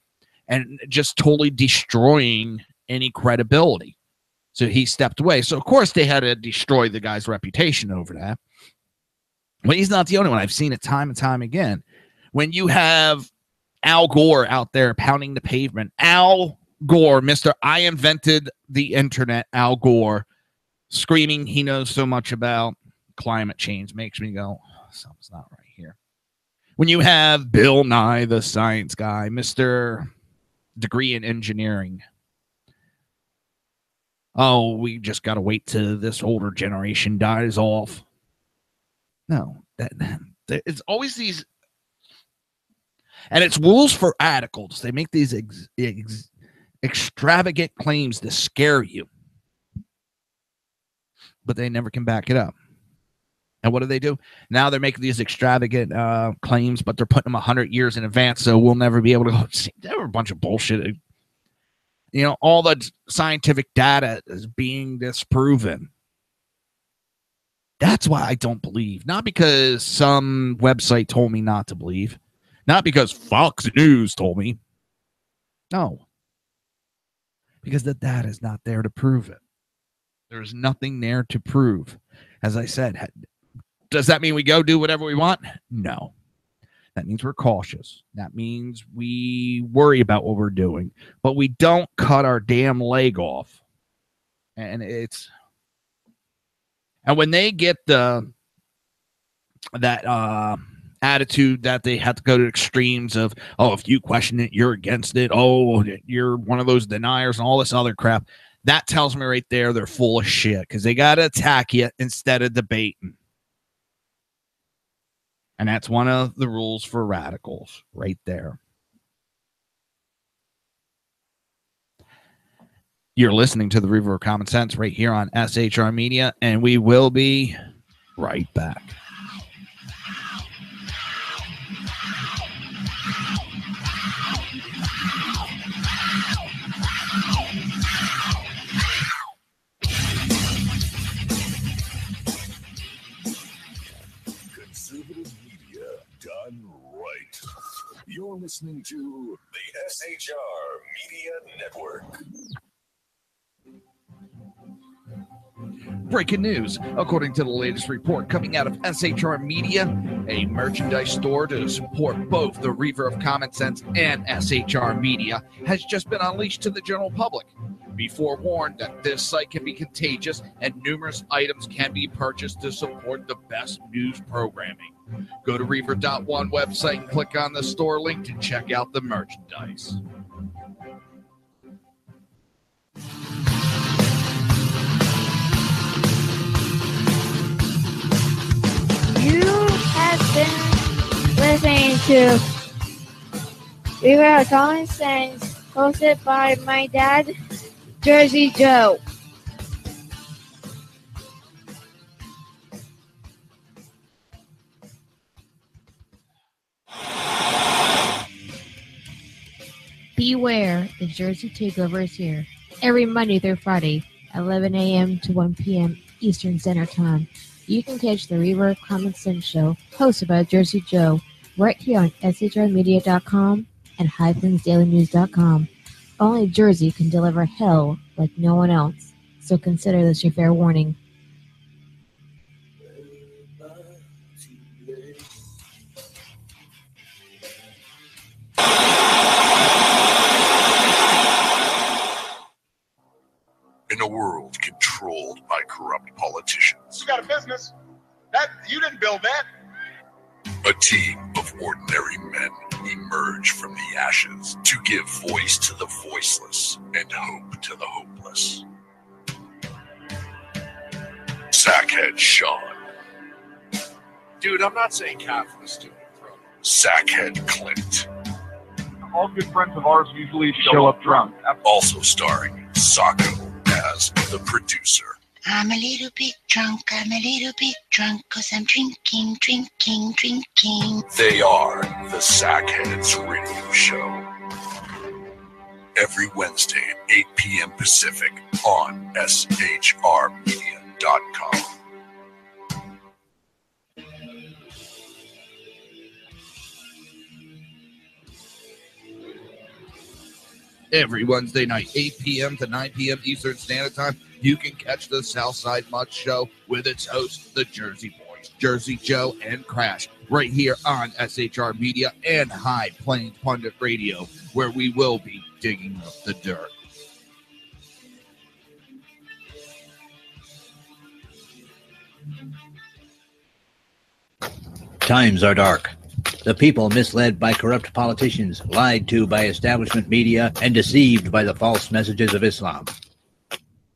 and just totally destroying any credibility. So he stepped away. So, of course, they had to destroy the guy's reputation over that. But he's not the only one. I've seen it time and time again. When you have Al Gore out there pounding the pavement, Al Gore, Mr. I invented the internet, Al Gore, screaming he knows so much about climate change, makes me go, something's not right here. When you have Bill Nye, the science guy, Mr. Degree in Engineering, oh, we just got to wait till this older generation dies off. No, it's always these, and it's rules for articles. They make these extravagant claims to scare you, but they never can back it up. And what do? Now they're making these extravagant claims, but they're putting them 100 years in advance, so we'll never be able to go. See, they were a bunch of bullshit. You know, all the scientific data is being disproven. That's why I don't believe. Not because some website told me not to believe. Not because Fox News told me. No. Because the data is not there to prove it. There's nothing there to prove. As I said, does that mean we go do whatever we want? No. That means we're cautious. That means we worry about what we're doing, but we don't cut our damn leg off. And when they get that attitude that they have to go to extremes of, oh, if you question it, you're against it. Oh, you're one of those deniers and all this other crap. That tells me right there they're full of shit because they got to attack you instead of debating. And that's one of the rules for radicals right there. You're listening to the Reaver of Common Sense right here on SHR Media, and we will be right back. Conservative media done right. You're listening to the SHR Media Network. Breaking news. According to the latest report coming out of SHR Media, a merchandise store to support both the Reaver of Common Sense and SHR Media has just been unleashed to the general public. Be forewarned that this site can be contagious and numerous items can be purchased to support the best news programming. Go to Reaver.one website and click on the store link to check out the merchandise. You have been listening to Reaver of Common Sense, hosted by my dad, Jersey Joe. Beware, the Jersey Takeover is here. Every Monday through Friday, 11 a.m. to 1 p.m. Eastern Standard Time. You can catch the Reaver of Common Sense show, hosted by Jersey Joe, right here on shrmedia.com and hyphensdailynews.com. Only Jersey can deliver hell like no one else, so consider this your fair warning. In a world controlled by corrupt politicians, You got a business. That you didn't build that. a team of ordinary men emerge from the ashes to give voice to the voiceless and hope to the hopeless. Sackhead Sean, Dude, I'm not saying Catholics do it, bro. Sackhead Clint, All good friends of ours usually show up drunk. also starring Sacco as the producer. I'm a little bit drunk, I'm a little bit drunk, 'cause I'm drinking. They are the Sackheads Radio Show. Every Wednesday at 8 p.m. Pacific on shrmedia.com. Every Wednesday night, 8 p.m. to 9 p.m. Eastern Standard Time, you can catch the Southside Mud Show with its hosts, the Jersey Boys, Jersey Joe and Crash, right here on SHR Media and High Plains Pundit Radio, where we will be digging up the dirt. Times are dark. The people misled by corrupt politicians, lied to by establishment media, and deceived by the false messages of Islam.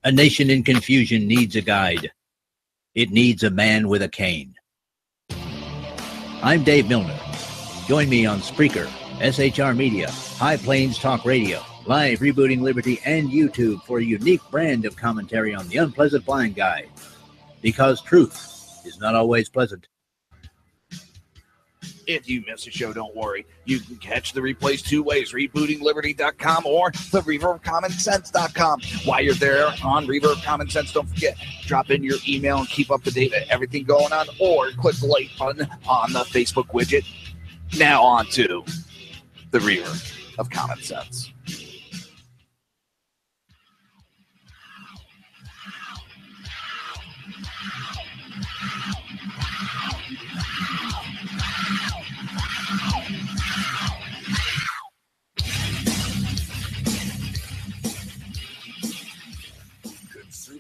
A nation in confusion needs a guide. It needs a man with a cane. I'm Dave Milner. Join me on Spreaker, SHR Media, High Plains Talk Radio, Live Rebooting Liberty, and YouTube for a unique brand of commentary on the unpleasant blind guide. Because truth is not always pleasant. If you miss a show, don't worry. You can catch the replays two ways, rebootingliberty.com or the Reaver of Common Sense.com. While you're there on Reaver of Common Sense, don't forget, drop in your email and keep up to date with everything going on, or click the like button on the Facebook widget. Now on to the Reaver of Common Sense.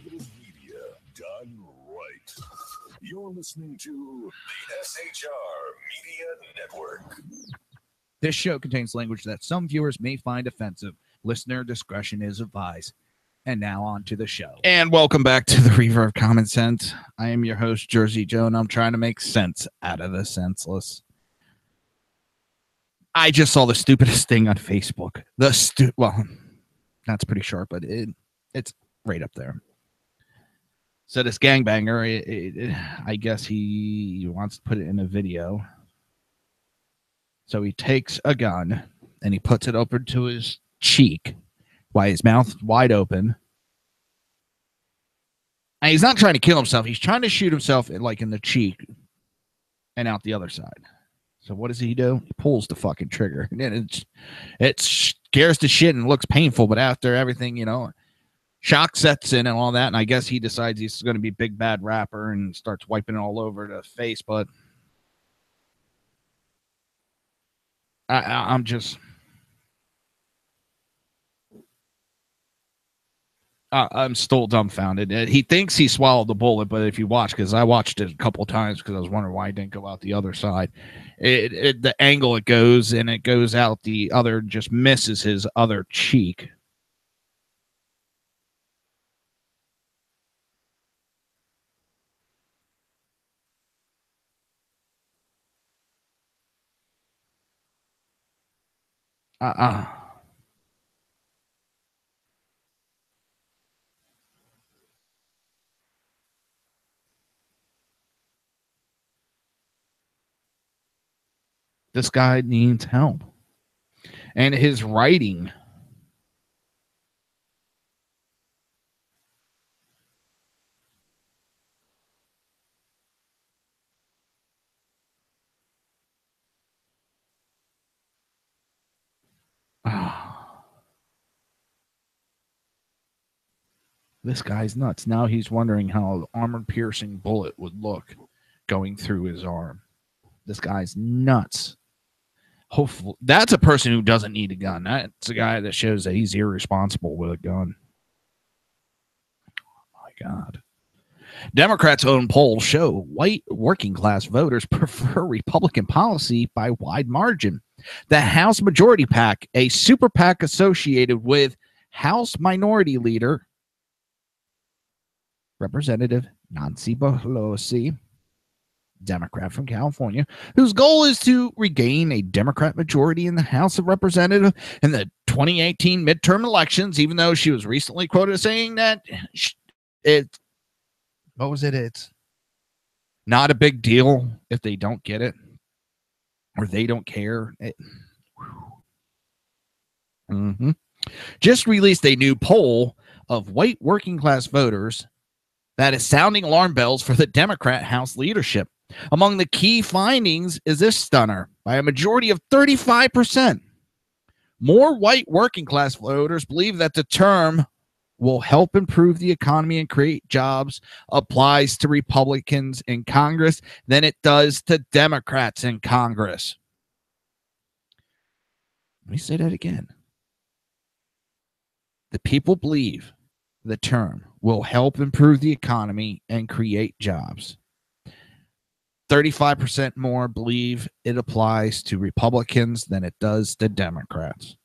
Conservative media done right. You're listening to the SHR Media Network. This show contains language that some viewers may find offensive. Listener discretion is advised. And now on to the show. And welcome back to the Reaver of Common Sense. I am your host, Jersey Joe, and I'm trying to make sense out of the senseless. I just saw the stupidest thing on Facebook. Well, that's pretty sharp, but it's right up there. So this gangbanger, I guess he wants to put it in a video. So he takes a gun and he puts it over to his cheek while his mouth wide open. And he's not trying to kill himself. He's trying to shoot himself in the cheek and out the other side. So what does he do? He pulls the fucking trigger. And it scares the shit and looks painful. But after everything, shock sets in and all that. And I guess he decides he's going to be a big bad rapper and starts wiping it all over the face. But I'm just... I'm still dumbfounded. He thinks he swallowed the bullet, but if you watch, because I watched it a couple times because I was wondering why it didn't go out the other side. The angle it goes out the other, just misses his other cheek. This guy needs help. And his writing. This guy's nuts. Now he's wondering how an armor-piercing bullet would look going through his arm. This guy's nuts. Hopefully, that's a person who doesn't need a gun. That's a guy that shows that he's irresponsible with a gun. Oh my God. Democrats' own polls show white working class voters prefer Republican policy by wide margin. The House Majority PAC, a super PAC associated with House Minority Leader Representative Nancy Pelosi, Democrat from California, whose goal is to regain a Democrat majority in the House of Representatives in the 2018 midterm elections, even though she was recently quoted as saying that it's not a big deal if they don't get it or they don't care. Just released a new poll of white working class voters that is sounding alarm bells for the Democrat House leadership. Among the key findings is this stunner. By a majority of 35%, more white working class voters believe that the term will help improve the economy and create jobs applies to Republicans in Congress than it does to Democrats in Congress. Let me say that again. The people believe the term will help improve the economy and create jobs. 35% more believe it applies to Republicans than it does to Democrats.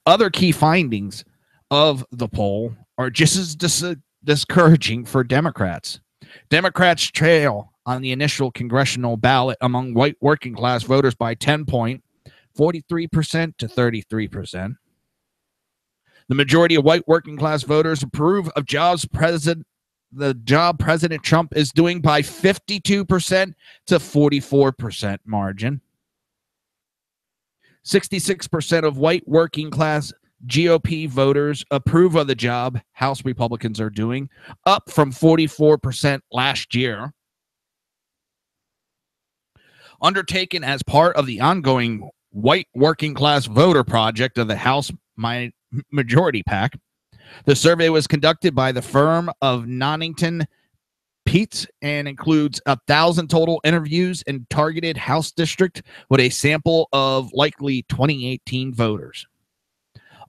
Other key findings of the poll are just as discouraging for Democrats. Democrats trail on the initial congressional ballot among white working class voters by 10 points, 43% to 33%. The majority of white working class voters approve of the job President Trump is doing by 52% to 44% margin. 66% of white working class GOP voters approve of the job House Republicans are doing, up from 44% last year. Undertaken as part of the ongoing white working class voter project of the House Majority PAC, the survey was conducted by the firm of Nonnington Peets and includes 1,000 total interviews in targeted House district with a sample of likely 2018 voters.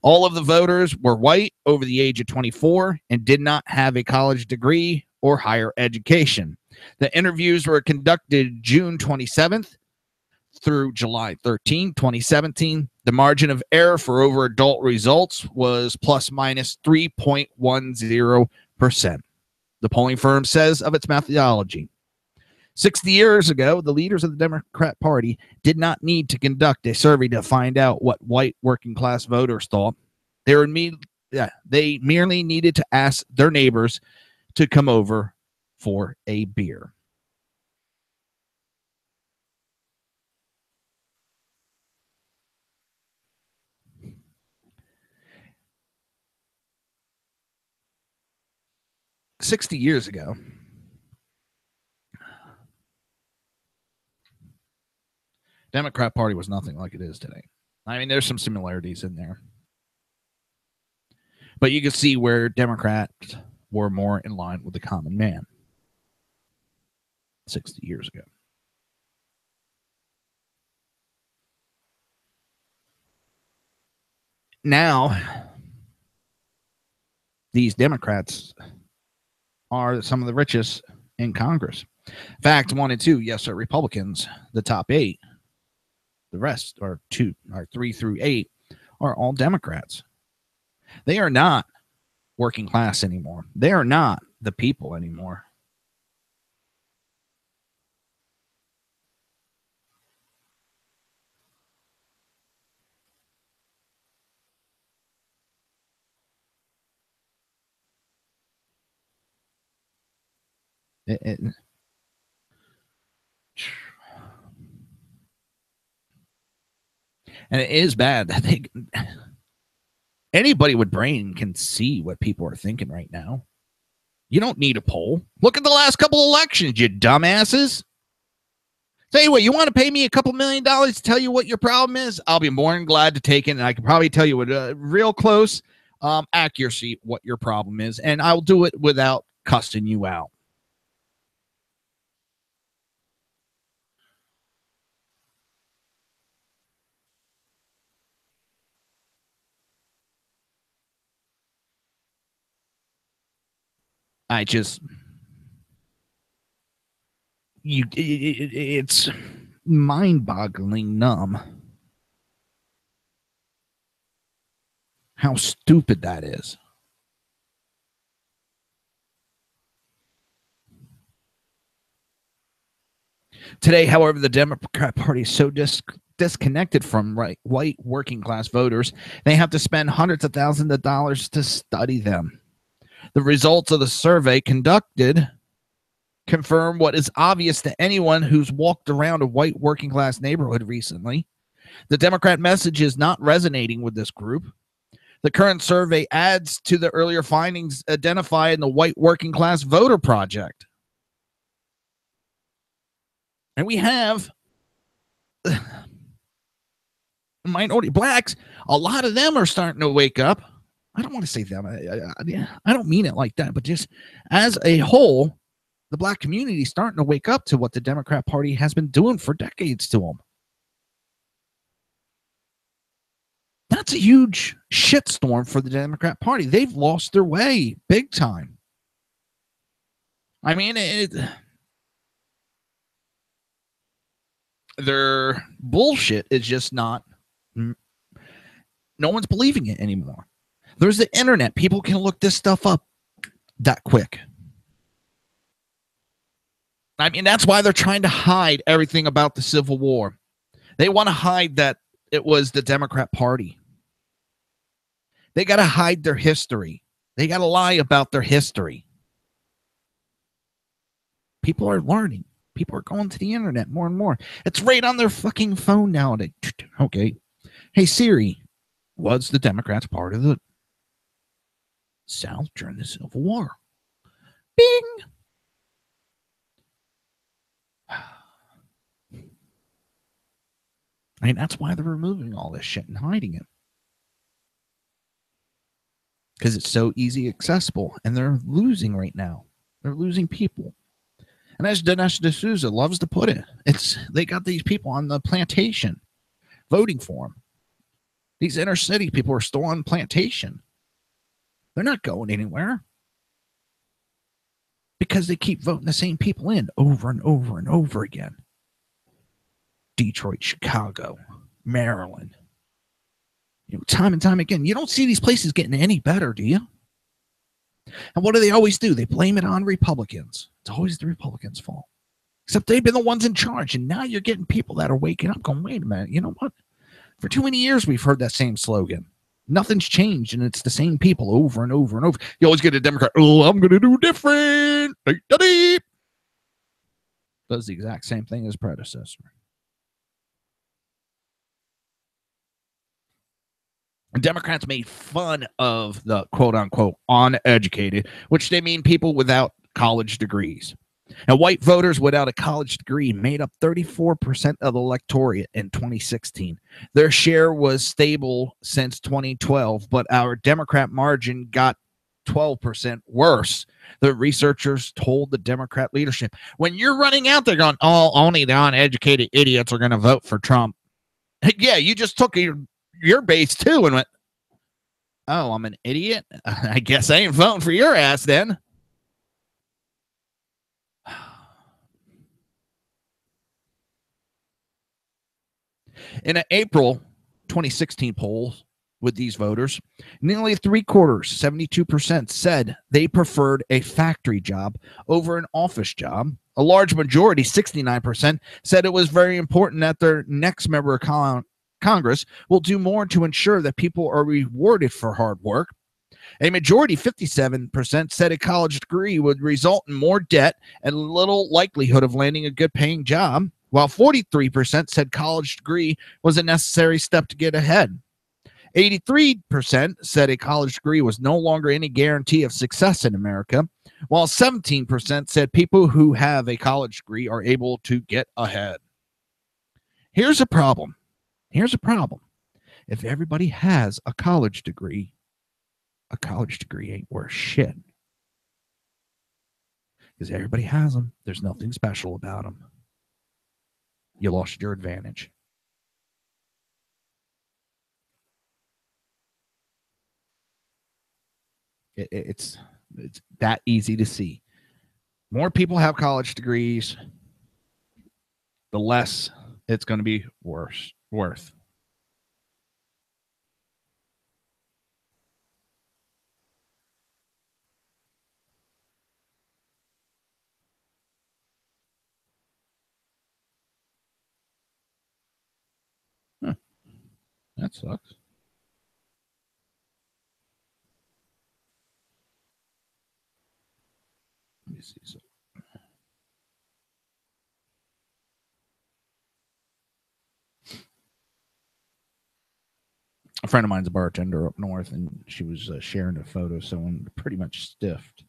All of the voters were white, over the age of 24, and did not have a college degree or higher education. The interviews were conducted June 27th through July 13, 2017. The margin of error for over adult results was plus minus 3.10%. The polling firm says of its methodology. 60 years ago, the leaders of the Democrat Party did not need to conduct a survey to find out what white working class voters thought. They merely needed to ask their neighbors to come over for a beer. "60 years ago, Democrat Party was nothing like it is today. I mean, there's some similarities in there. But you can see where Democrats were more in line with the common man 60 years ago. Now, these Democrats are some of the richest in Congress. Fact 1 and 2, yes, are Republicans. The top 8, the rest are 3 through 8, are all Democrats. They are not working class anymore. They are not the people anymore. And it is bad that anybody with brain can see what people are thinking right now. You don't need a poll. Look at the last couple of elections, you dumbasses. Tell you what, you want to pay me a couple $1 million to tell you what your problem is? I'll be more than glad to take it, and I can probably tell you with real close accuracy what your problem is, and I'll do it without cussing you out. It's mind-boggling numb how stupid that is. Today, however, the Democrat Party is so disconnected from white working class voters, they have to spend hundreds of thousands of dollars to study them. The results of the survey conducted confirm what is obvious to anyone who's walked around a white working class neighborhood recently. The Democrat message is not resonating with this group. The current survey adds to the earlier findings identified in the White Working Class Voter Project. And we have minority blacks. A lot of them are starting to wake up. I don't want to say them. I don't mean it like that, but just as a whole, the black community is starting to wake up to what the Democrat Party has been doing for decades to them. That's a huge shitstorm for the Democrat Party. They've lost their way big time. I mean, their bullshit is just not, no one's believing it anymore. There's the internet. People can look this stuff up that quick. I mean, that's why they're trying to hide everything about the Civil War. They want to hide that it was the Democrat Party. They got to hide their history. They got to lie about their history. People are learning. People are going to the internet more and more. It's right on their fucking phone nowadays. Okay. Hey, Siri, was the Democrats part of the South during the Civil War? Bing. I mean, that's why they're removing all this shit and hiding it. Because it's so easy accessible. And they're losing right now. They're losing people. And as Dinesh D'Souza loves to put it, they got these people on the plantation voting for him. These inner city people are still on plantation. They're not going anywhere because they keep voting the same people in over and over and over again. Detroit, Chicago, Maryland. Time and time again. You don't see these places getting any better, do you? And what do they always do? They blame it on Republicans. It's always the Republicans' fault. Except they've been the ones in charge. And now you're getting people that are waking up going, wait a minute, you know what? For too many years, we've heard that same slogan. Nothing's changed, and it's the same people over and over and over. You always get a Democrat, oh, I'm going to do different. Does the exact same thing as predecessor. And Democrats made fun of the quote-unquote uneducated, which they mean people without college degrees. Now, white voters without a college degree made up 34% of the electorate in 2016. Their share was stable since 2012, but our Democrat margin got 12% worse. The researchers told the Democrat leadership. When you're running out there going, oh, only the uneducated idiots are going to vote for Trump. Yeah, you just took your base too and went, oh, I'm an idiot? I guess I ain't voting for your ass then. In an April 2016 poll with these voters, nearly 3/4, 72%, said they preferred a factory job over an office job. A large majority, 69%, said it was very important that their next member of Congress will do more to ensure that people are rewarded for hard work. A majority, 57%, said a college degree would result in more debt and little likelihood of landing a good paying job, while 43% said college degree was a necessary step to get ahead. 83% said a college degree was no longer any guarantee of success in America, while 17% said people who have a college degree are able to get ahead. Here's a problem. If everybody has a college degree ain't worth shit. Because everybody has them. There's nothing special about them. You lost your advantage. It's that easy to see. More people have college degrees, the less it's going to be worth. That sucks. Let me see something. A friend of mine's a bartender up north, and she was sharing a photo of someone pretty much stiffed.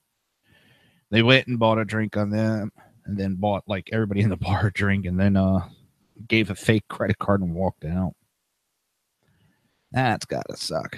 They went and bought a drink on them, and then bought like everybody in the bar a drink, and then gave a fake credit card and walked out. That's gotta suck.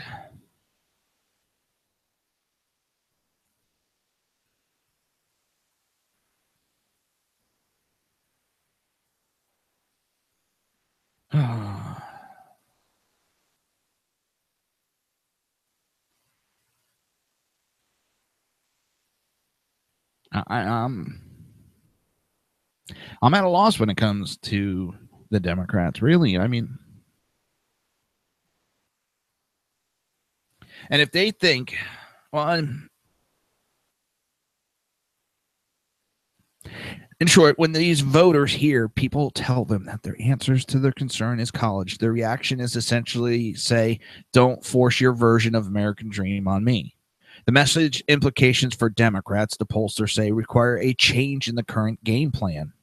I'm at a loss when it comes to the Democrats, really. I mean, and if they think, well, in short, when these voters hear people tell them that their answers to their concern is college, their reaction is essentially say, don't force your version of American dream on me. The message implications for Democrats, the pollsters say, require a change in the current game plan.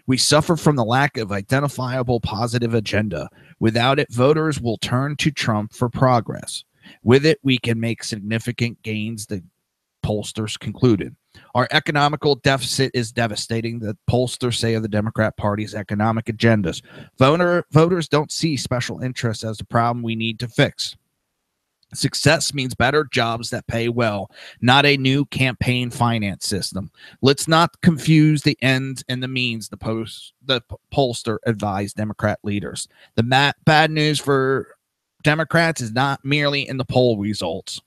We suffer from the lack of identifiable positive agenda. Without it, voters will turn to Trump for progress. With it, we can make significant gains, the pollsters concluded. Our economical deficit is devastating, the pollsters say of the Democrat Party's economic agendas. Voters don't see special interests as the problem we need to fix. Success means better jobs that pay well, not a new campaign finance system. Let's not confuse the ends and the means, the pollster advised Democrat leaders. The bad news for Democrats is not merely in the poll results.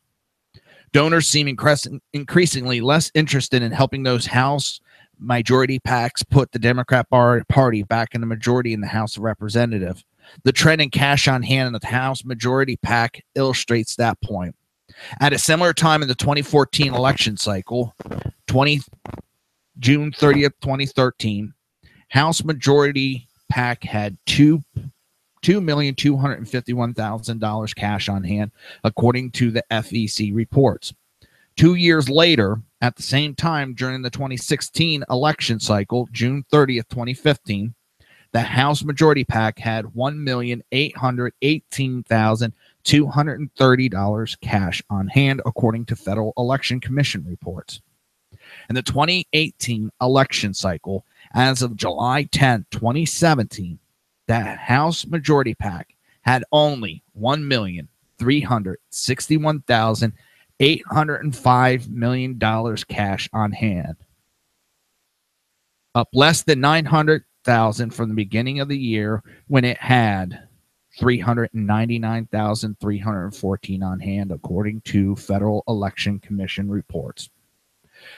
Donors seem increasingly less interested in helping those House majority PACs put the Democrat Party back in the majority in the House of Representatives. The trend in cash on hand in the House majority PAC illustrates that point. At a similar time in the 2014 election cycle, June 30th, 2013, House majority PAC had $2,251,000 cash on hand, according to the FEC reports. 2 years later, at the same time during the 2016 election cycle, June 30th, 2015, the House majority PAC had $1,818,230 cash on hand, according to Federal Election Commission reports. In the 2018 election cycle, as of July 10, 2017, the House majority PAC had only $1,361,805 million cash on hand, up less than $900,000 from the beginning of the year, when it had $399,314 on hand, according to Federal Election Commission reports.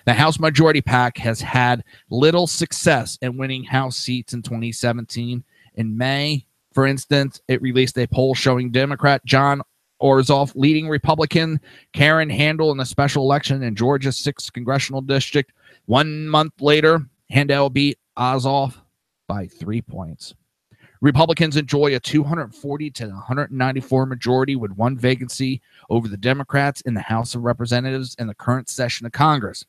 The House majority PAC has had little success in winning House seats in 2017. In May, for instance, it released a poll showing Democrat John Orzoff leading Republican Karen Handel in the special election in Georgia's 6th congressional district. 1 month later, Handel beat Ossoff by 3 points. Republicans enjoy a 240 to 194 majority with one vacancy over the Democrats in the House of Representatives in the current session of Congress.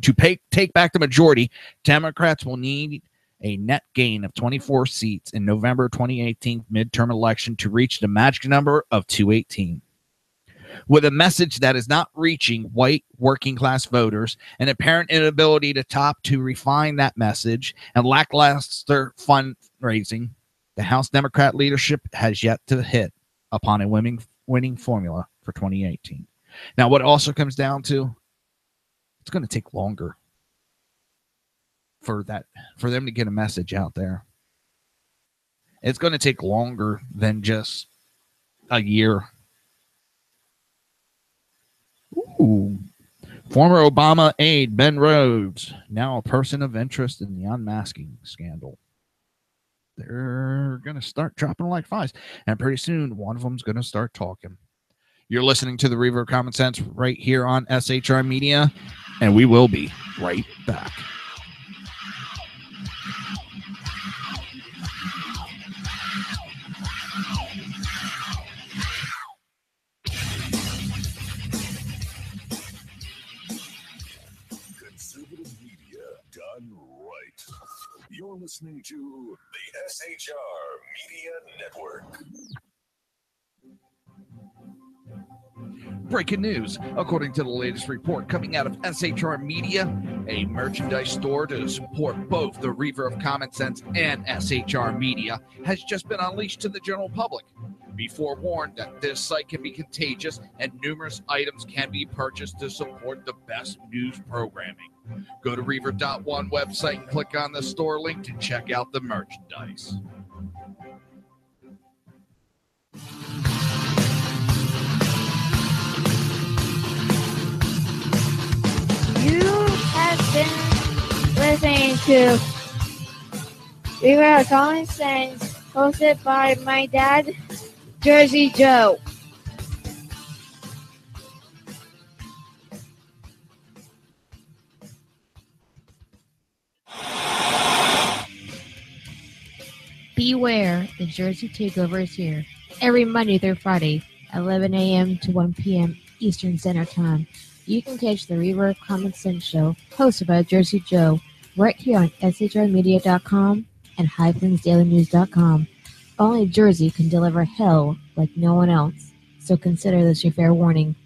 To take back the majority, Democrats will need a net gain of 24 seats in November 2018 midterm election to reach the magic number of 218. With a message that is not reaching white working class voters, an apparent inability to refine that message, and lackluster fundraising, the House Democrat leadership has yet to hit upon a winning formula for 2018. Now, what it also comes down to, it's going to take longer for them to get a message out there. It's going to take longer than just a year. Ooh. Former Obama aide Ben Rhodes, now a person of interest in the unmasking scandal. They're going to start dropping like flies, and pretty soon one of them's going to start talking. You're listening to the Reaver of Common Sense right here on SHR Media, and we will be right back. You're listening to the SHR Media Network. Breaking news. According to the latest report coming out of SHR Media, a merchandise store to support both the Reaver of Common Sense and SHR Media has just been unleashed to the general public. Be forewarned that this site can be contagious and numerous items can be purchased to support the best news programming. Go to Reaver.one website and click on the store link to check out the merchandise. You have been listening to Reaver of Common Sense, hosted by my dad, Jersey Joe. Beware, the Jersey Takeover is here. Every Monday through Friday, 11 a.m. to 1 p.m. Eastern Standard Time. You can catch the Reaver of Common Sense show, hosted by Jersey Joe, right here on shrmedia.com and hyphensdailynews.com. Only Jersey can deliver hell like no one else, so consider this your fair warning.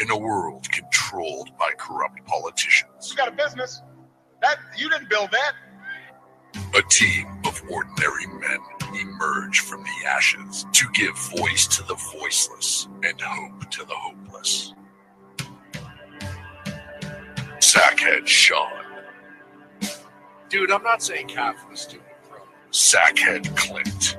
In a world controlled got a business. That you didn't build that. A team of ordinary men emerge from the ashes to give voice to the voiceless and hope to the hopeless. Sackhead Sean. Dude, I'm not saying Kath was stupid, bro. Sackhead Clint.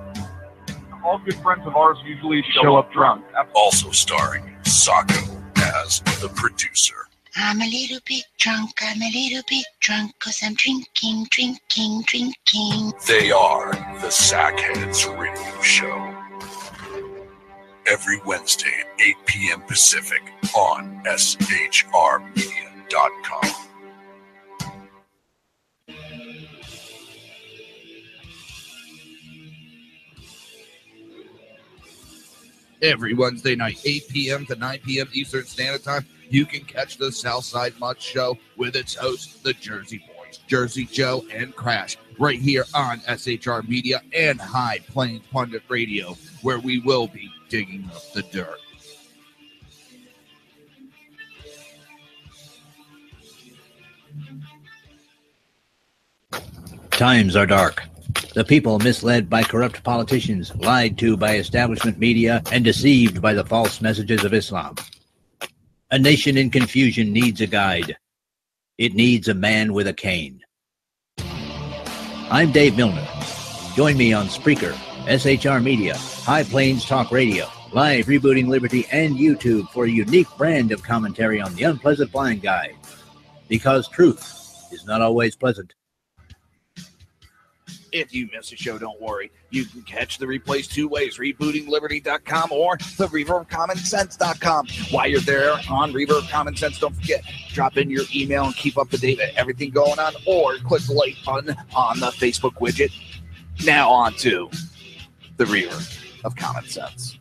All good friends of ours usually show up drunk. Also starring Sacco as the producer. I'm a little bit drunk, I'm a little bit drunk, 'cause I'm drinking, drinking, drinking. They are the Sackheads Radio Show. Every Wednesday at 8 p.m. Pacific on shrmedia.com. Every Wednesday night, 8 p.m. to 9 p.m. Eastern Standard Time, you can catch the Southside Mutt Show with its hosts, the Jersey Boys, Jersey Joe and Crash, right here on SHR Media and High Plains Pundit Radio, where we will be digging up the dirt. Times are dark. The people misled by corrupt politicians, lied to by establishment media, and deceived by the false messages of Islam. A nation in confusion needs a guide. It needs a man with a cane. I'm Dave Milner. Join me on Spreaker, SHR Media, High Plains Talk Radio, Live Rebooting Liberty, and YouTube for a unique brand of commentary on the unpleasant blind guide. Because truth is not always pleasant. If you miss a show, don't worry. You can catch the replays two ways, rebootingliberty.com or the Reaver of Common Sense.com. While you're there on Reaver of Common Sense, don't forget, drop in your email and keep up to date with everything going on, or click the like button on the Facebook widget. Now on to the Reaver of Common Sense.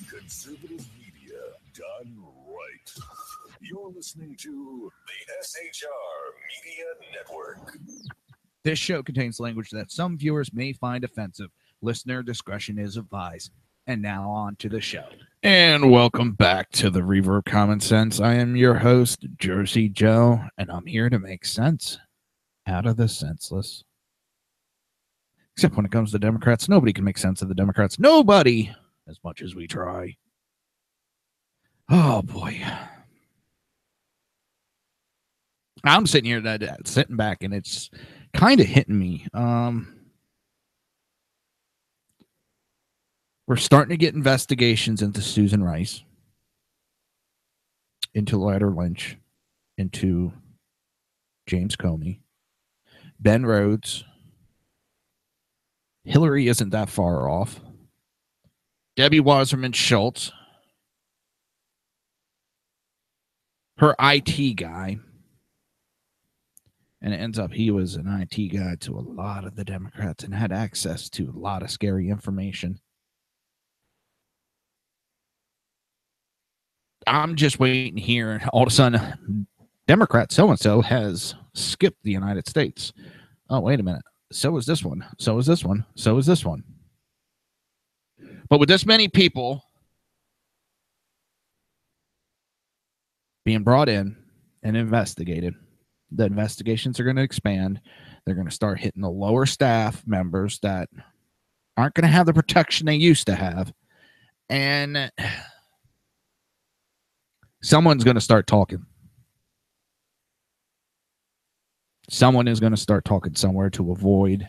Conservative media done right. You're listening to the SHR Media Network. This show contains language that some viewers may find offensive. Listener discretion is advised. And now on to the show. And welcome back to the Reaver of Common Sense. I am your host, Jersey Joe, and I'm here to make sense out of the senseless. Except when it comes to Democrats, nobody can make sense of the Democrats. Nobody, as much as we try. Oh, boy. I'm sitting here, sitting back, and it's kind of hitting me. We're starting to get investigations into Susan Rice, into Loretta Lynch, into James Comey, Ben Rhodes. Hillary isn't that far off. Debbie Wasserman Schultz. Her IT guy. And it ends up he was an IT guy to a lot of the Democrats and had access to a lot of scary information. I'm just waiting here. All of a sudden, Democrat so-and-so has skipped the United States. Oh, wait a minute. So is this one. So is this one. So is this one. But with this many people being brought in and investigated, the investigations are going to expand. They're going to start hitting the lower staff members that aren't going to have the protection they used to have. And someone's going to start talking. Someone is going to start talking somewhere to avoid.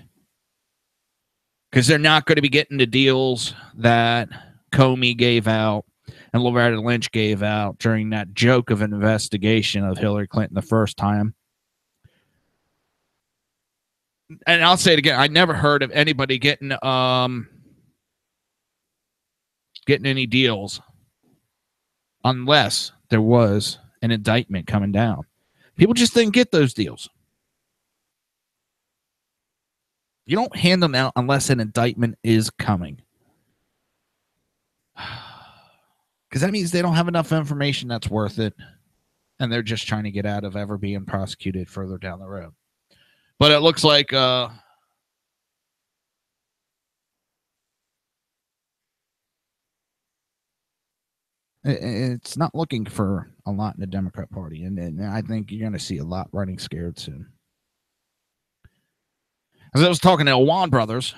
Because they're not going to be getting the deals that Comey gave out and Loretta Lynch gave out during that joke of an investigation of Hillary Clinton the first time. And I'll say it again. I never heard of anybody getting any deals unless there was an indictment coming down. People just didn't get those deals. You don't hand them out unless an indictment is coming. Because that means they don't have enough information that's worth it. And they're just trying to get out of ever being prosecuted further down the road. But it looks like it's not looking for a lot in the Democrat Party. And I think you're going to see a lot running scared soon. As I was talking to Awan brothers,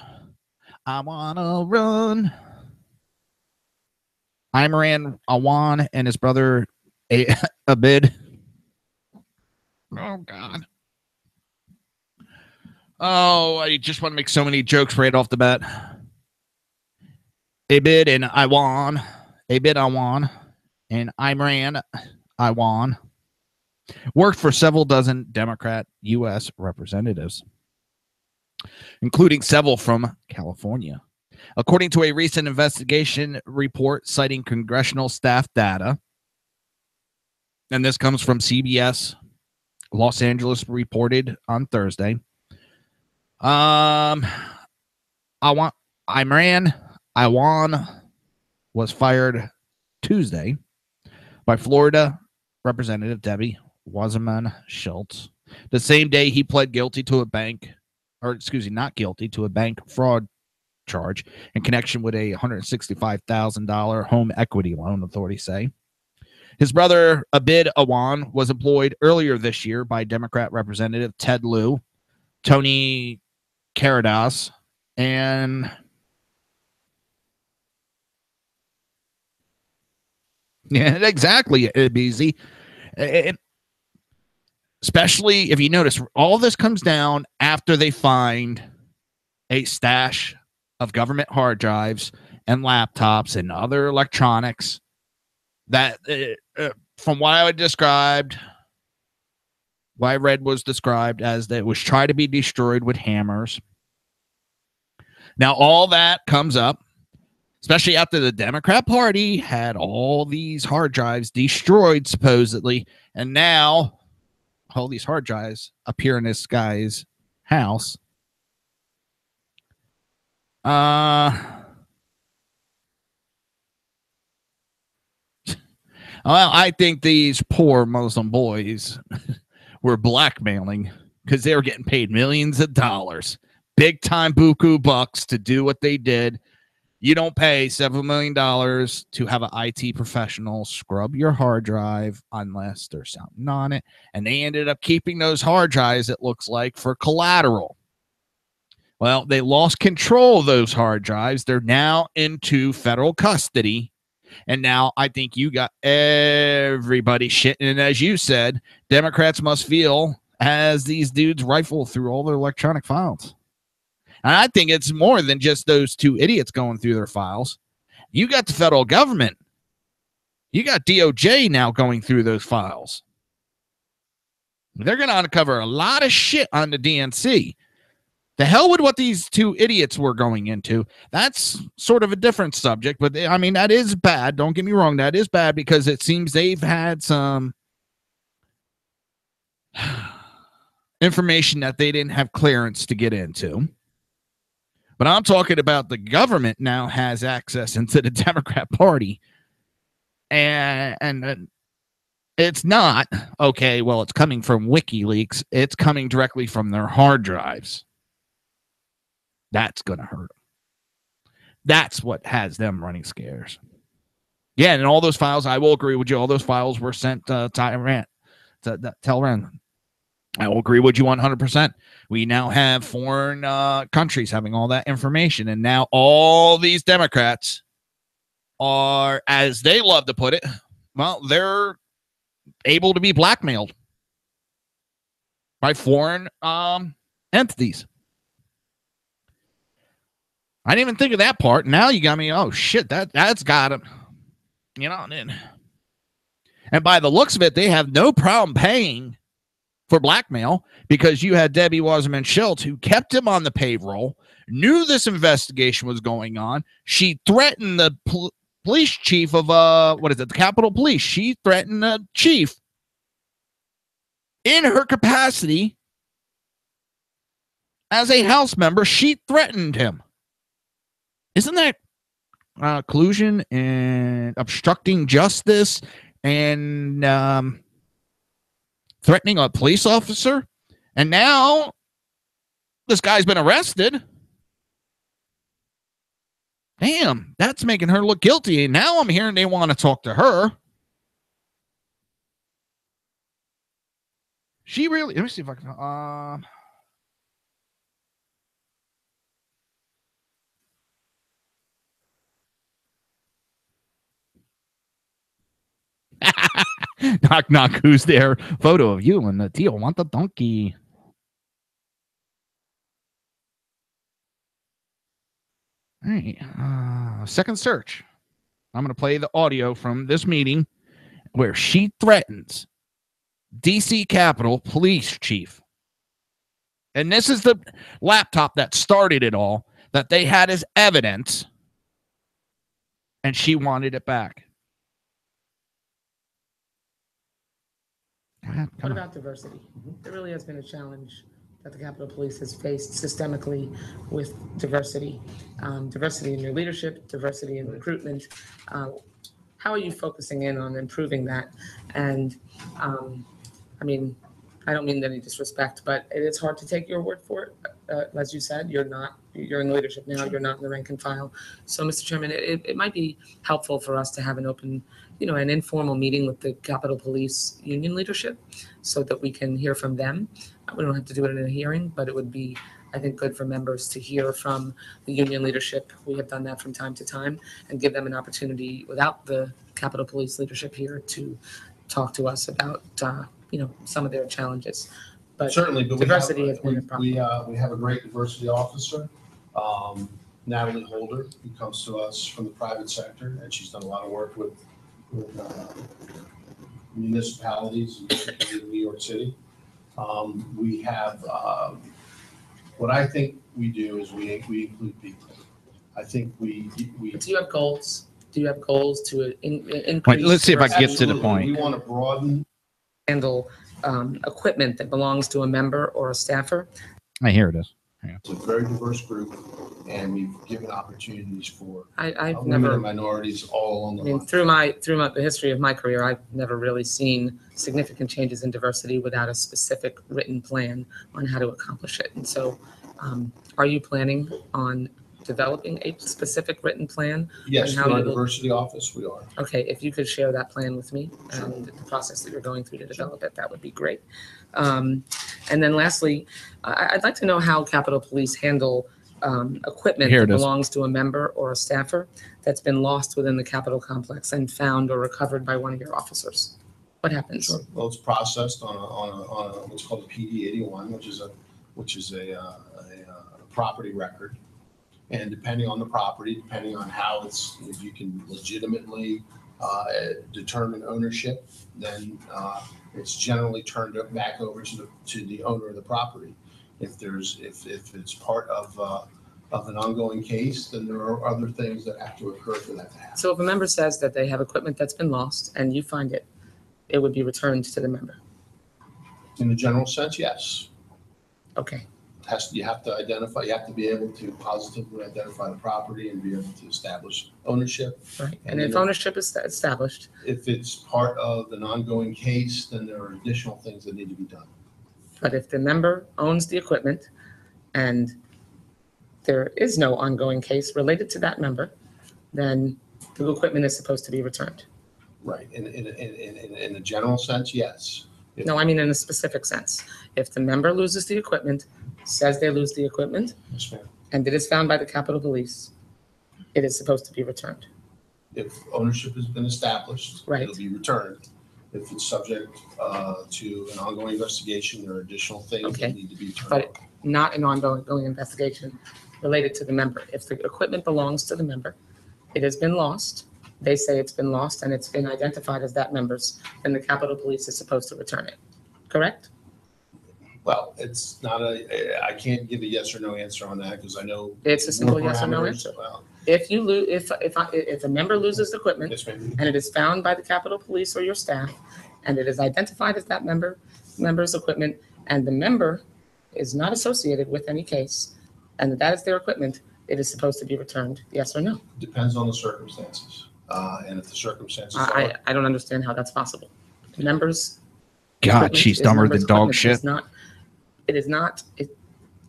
I want to run. Imran Awan and his brother Abid. Oh, God. Oh, I just want to make so many jokes right off the bat. Abid and Iwan. Abid Iwan and Imran Iwan worked for several dozen Democrat U.S. representatives, including several from California. According to a recent investigation report citing congressional staff data, and this comes from CBS Los Angeles, reported on Thursday, Imran Iwan was fired Tuesday by Florida Representative Debbie Wasserman Schultz, the same day he pled guilty to a bank, not guilty to a bank fraud charge in connection with a $165,000 home equity loan, authorities say. His brother Abid Awan was employed earlier this year by Democrat Representative Ted Lieu, Tony Caradas, and yeah, exactly, BZ. Especially if you notice, all this comes down after they find a stash of government hard drives and laptops and other electronics that, from what I described, what I read was described as that it was tried to be destroyed with hammers. Now, all that comes up, especially after the Democrat Party had all these hard drives destroyed, supposedly, and now all these hard drives appear in this guy's house. Well, I think these poor Muslim boys were blackmailing because they were getting paid millions of dollars, big time buku bucks to do what they did. You don't pay $7 million to have an IT professional scrub your hard drive unless there's something on it. And they ended up keeping those hard drives, it looks like, for collateral. Well, they lost control of those hard drives. They're now into federal custody. And now I think you got everybody shitting. And as you said, Democrats must feel as these dudes rifle through all their electronic files. And I think it's more than just those two idiots going through their files. You got the federal government. You got DOJ now going through those files. They're going to uncover a lot of shit on the DNC. The hell with what these two idiots were going into. That's sort of a different subject, but I mean, that is bad. Don't get me wrong. That is bad because it seems they've had some information that they didn't have clearance to get into. But I'm talking about the government now has access into the Democrat Party. And it's not, okay, well, it's coming from WikiLeaks. It's coming directly from their hard drives. That's going to hurt them. That's what has them running scares. Yeah, and all those files, I will agree with you, all those files were sent to Iran, to Tehran. I will agree with you 100%. We now have foreign countries having all that information, and now all these Democrats are, as they love to put it, well, they're able to be blackmailed by foreign entities. I didn't even think of that part. Now you got me. Oh shit, that's got him. You know, and by the looks of it, they have no problem paying for blackmail because you had Debbie Wasserman Schultz, who kept him on the payroll, knew this investigation was going on. She threatened the police chief of the Capitol Police. She threatened the chief in her capacity as a House member. She threatened him. Isn't that collusion and obstructing justice and threatening a police officer. And now this guy's been arrested. Damn, that's making her look guilty. And now I'm hearing they want to talk to her. She really, let me see if I can, knock, knock, who's there? Photo of you and the deal. Want the donkey. All right. Second search. I'm going to play the audio from this meeting where she threatens DC Capitol Police Chief. And this is the laptop that started it all, that they had as evidence, and she wanted it back. What about diversity? There really has been a challenge that the Capitol Police has faced systemically with diversity. Diversity in your leadership, diversity in recruitment. How are you focusing in on improving that? And I mean, I don't mean any disrespect, but it is hard to take your word for it. As you said, you're in leadership now, you're not in the rank and file. So, Mr. Chairman, it might be helpful for us to have an open, an informal meeting with the Capitol Police union leadership so that we can hear from them. We don't have to do it in a hearing, but it would be, I think, good for members to hear from the union leadership. We have done that from time to time and give them an opportunity without the Capitol Police leadership here to talk to us about, some of their challenges. But certainly, but diversity has been a problem. We have a great diversity officer, Natalie Holder, who comes to us from the private sector, and she's done a lot of work with municipalities, in New York City. We have what I think we do is we include people. I think we. Do you have goals? Do you have goals to increase? Wait, let's see if I get to the point. We want to broaden. Handle equipment that belongs to a member or a staffer. Here it is. It's a very diverse group, and we've given opportunities for I've women never and minorities all along the I mean, line. through the history of my career, I've never really seen significant changes in diversity without a specific written plan on how to accomplish it. And so, are you planning on developing a specific written plan? Yes, on how in our you will- diversity office, we are. Okay, if you could share that plan with me and the process that you're going through to develop it, that would be great. And then lastly, I'd like to know how Capitol Police handle equipment Here that it is. belongs to a member or a staffer that's been lost within the Capitol complex and found or recovered by one of your officers. What happens? Sure. Well, it's processed on a what's called a PD 81, which is a property record. And depending on the property, depending on how if you can legitimately determine ownership, then it's generally turned back over to the owner of the property. If it's part of an ongoing case, then there are other things that have to occur for that to happen. So if a member says that they have equipment that's been lost and you find it, it would be returned to the member. In the general sense, yes. Okay. You have to be able to positively identify the property and be able to establish ownership. Right. And if ownership is established, if it's part of an ongoing case, then there are additional things that need to be done. but if the member owns the equipment and there is no ongoing case related to that member, then the equipment is supposed to be returned. Right. In a general sense, yes. No, I mean in a specific sense. If the member loses the equipment, says they lose the equipment, Yes, ma'am. and it is found by the Capitol Police, it is supposed to be returned. If ownership has been established, Right. it'll be returned. If it's subject to an ongoing investigation, there are additional things Okay. that need to be turned But over. not an ongoing investigation related to the member. If the equipment belongs to the member, it has been lost, they say it's been lost and it's been identified as that member's, then the Capitol Police is supposed to return it, correct? Well, it's not I can't give a yes or no answer on that because I know. It's a simple more yes or no parameters. answer. Well, If you lose, if a member loses the equipment and it is found by the Capitol Police or your staff, and it is identified as that member's equipment, and the member is not associated with any case, and that is their equipment, it is supposed to be returned? Yes or no? Depends on the circumstances. And if the circumstances I don't understand how that's possible. Members. God, equipment she's is dumber members' than dog equipment. shit.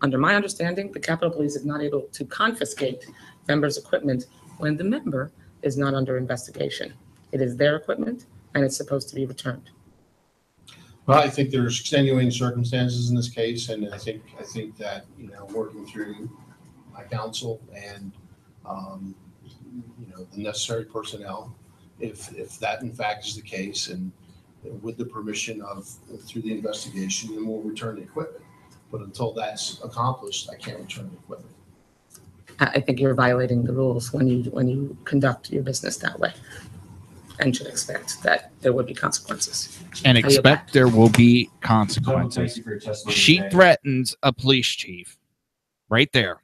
Under my understanding, the Capitol Police is not able to confiscate members' equipment when the member is not under investigation. It is their equipment, and it's supposed to be returned. Well, I think there's extenuating circumstances in this case, and I think that, you know, working through my counsel and you know, the necessary personnel, if that in fact is the case, and with the permission of through the investigation, then we'll return the equipment. But until that's accomplished, I can't return the equipment. I think you're violating the rules when you conduct your business that way, and should expect that there would be consequences. And expect there will be consequences. She threatens a police chief right there.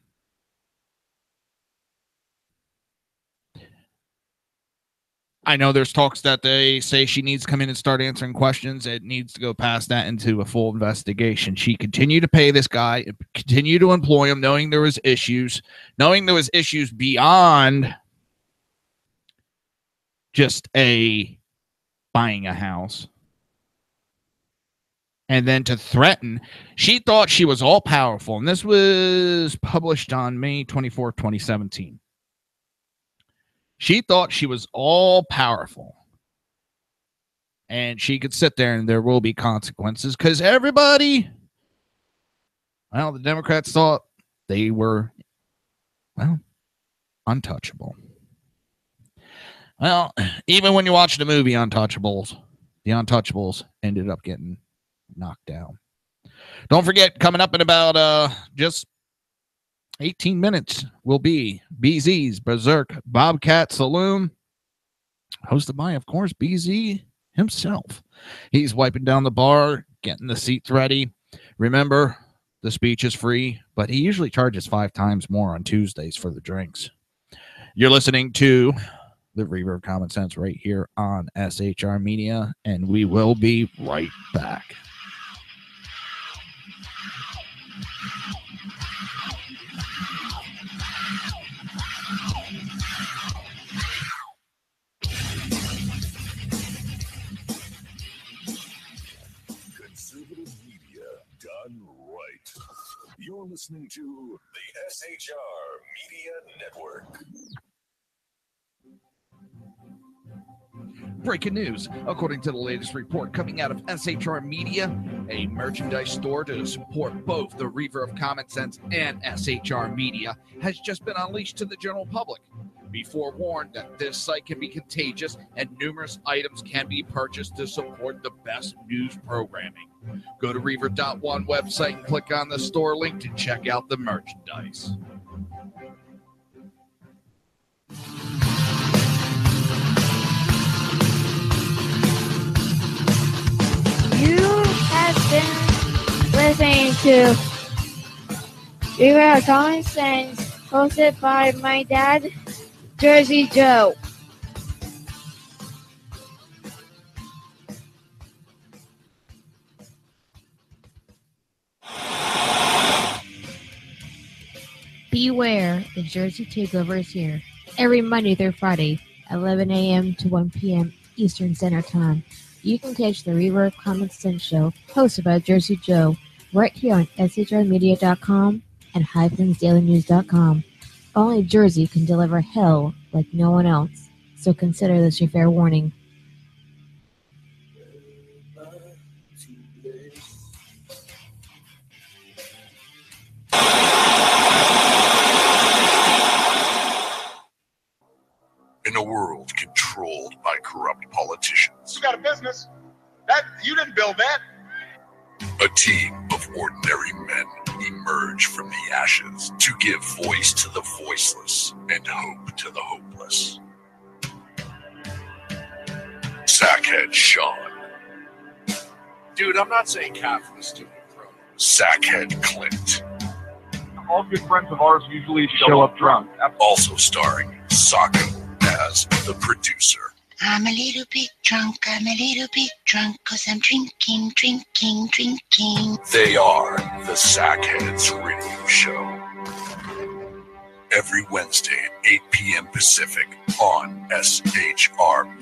I know there's talks that they say she needs to come in and start answering questions. It needs to go past that into a full investigation. She continued to pay this guy, continue to employ him, knowing there was issues beyond just buying a house. And then to threaten, she thought she was all powerful. And this was published on May 24th, 2017. She thought she was all powerful. And she could sit there and there will be consequences because everybody, well, the Democrats thought they were, well, untouchable. Well, even when you watch the movie Untouchables, the Untouchables ended up getting knocked down. Don't forget, coming up in about just 18 minutes will be BZ's Berserk Bobcat Saloon, hosted by, of course, BZ himself. He's wiping down the bar, getting the seats ready. Remember, the speech is free, but he usually charges 5 times more on Tuesdays for the drinks. You're listening to the Reaver of Common Sense right here on SHR Media, and we will be right back. Conservative media done right. You're listening to the SHR Media Network. Breaking news. According to the latest report coming out of SHR Media, a merchandise store to support both the Reaver of Common Sense and SHR Media has just been unleashed to the general public. Be forewarned that this site can be contagious and numerous items can be purchased to support the best news programming. Go to Reaver.one website and click on the store link to check out the merchandise. You have been listening to Reaver of Common Sense, hosted by my dad, Jersey Joe. Beware, the Jersey Takeover is here. Every Monday through Friday, 11 a.m. to 1 p.m. Eastern Standard Time. You can catch the Reaver of Common Sense show, hosted by Jersey Joe, right here on shrmedia.com and hyphensdailynews.com. Only Jersey can deliver hell like no one else, so consider this your fair warning. In a world controlled by corrupt politicians, You got a business. That you didn't build that. a team of ordinary men emerge from the ashes to give voice to the voiceless and hope to the hopeless. Sackhead Sean. Dude, I'm not saying cat from the stupid pro. Sackhead Clint. All good friends of ours usually show up drunk. Also starring Socko as the producer. I'm a little bit drunk, I'm a little bit drunk, 'cause I'm drinking. They are the Sackheads Radio Show. every Wednesday at 8 p.m. Pacific on shrmedia.com.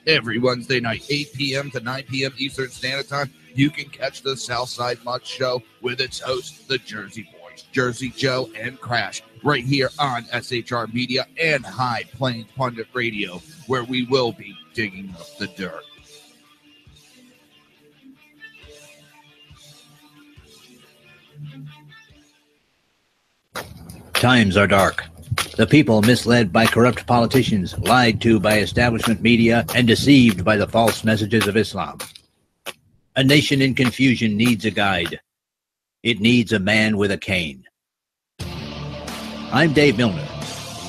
Every Wednesday night, 8 p.m. to 9 p.m. Eastern Standard Time, you can catch the Southside Mud Show with its hosts, the Jersey Boys, Jersey Joe and Crash, right here on SHR Media and High Plains Pundit Radio, where we will be digging up the dirt. Times are dark. The people misled by corrupt politicians, lied to by establishment media, and deceived by the false messages of Islam. A nation in confusion needs a guide. It needs a man with a cane. I'm Dave Milner.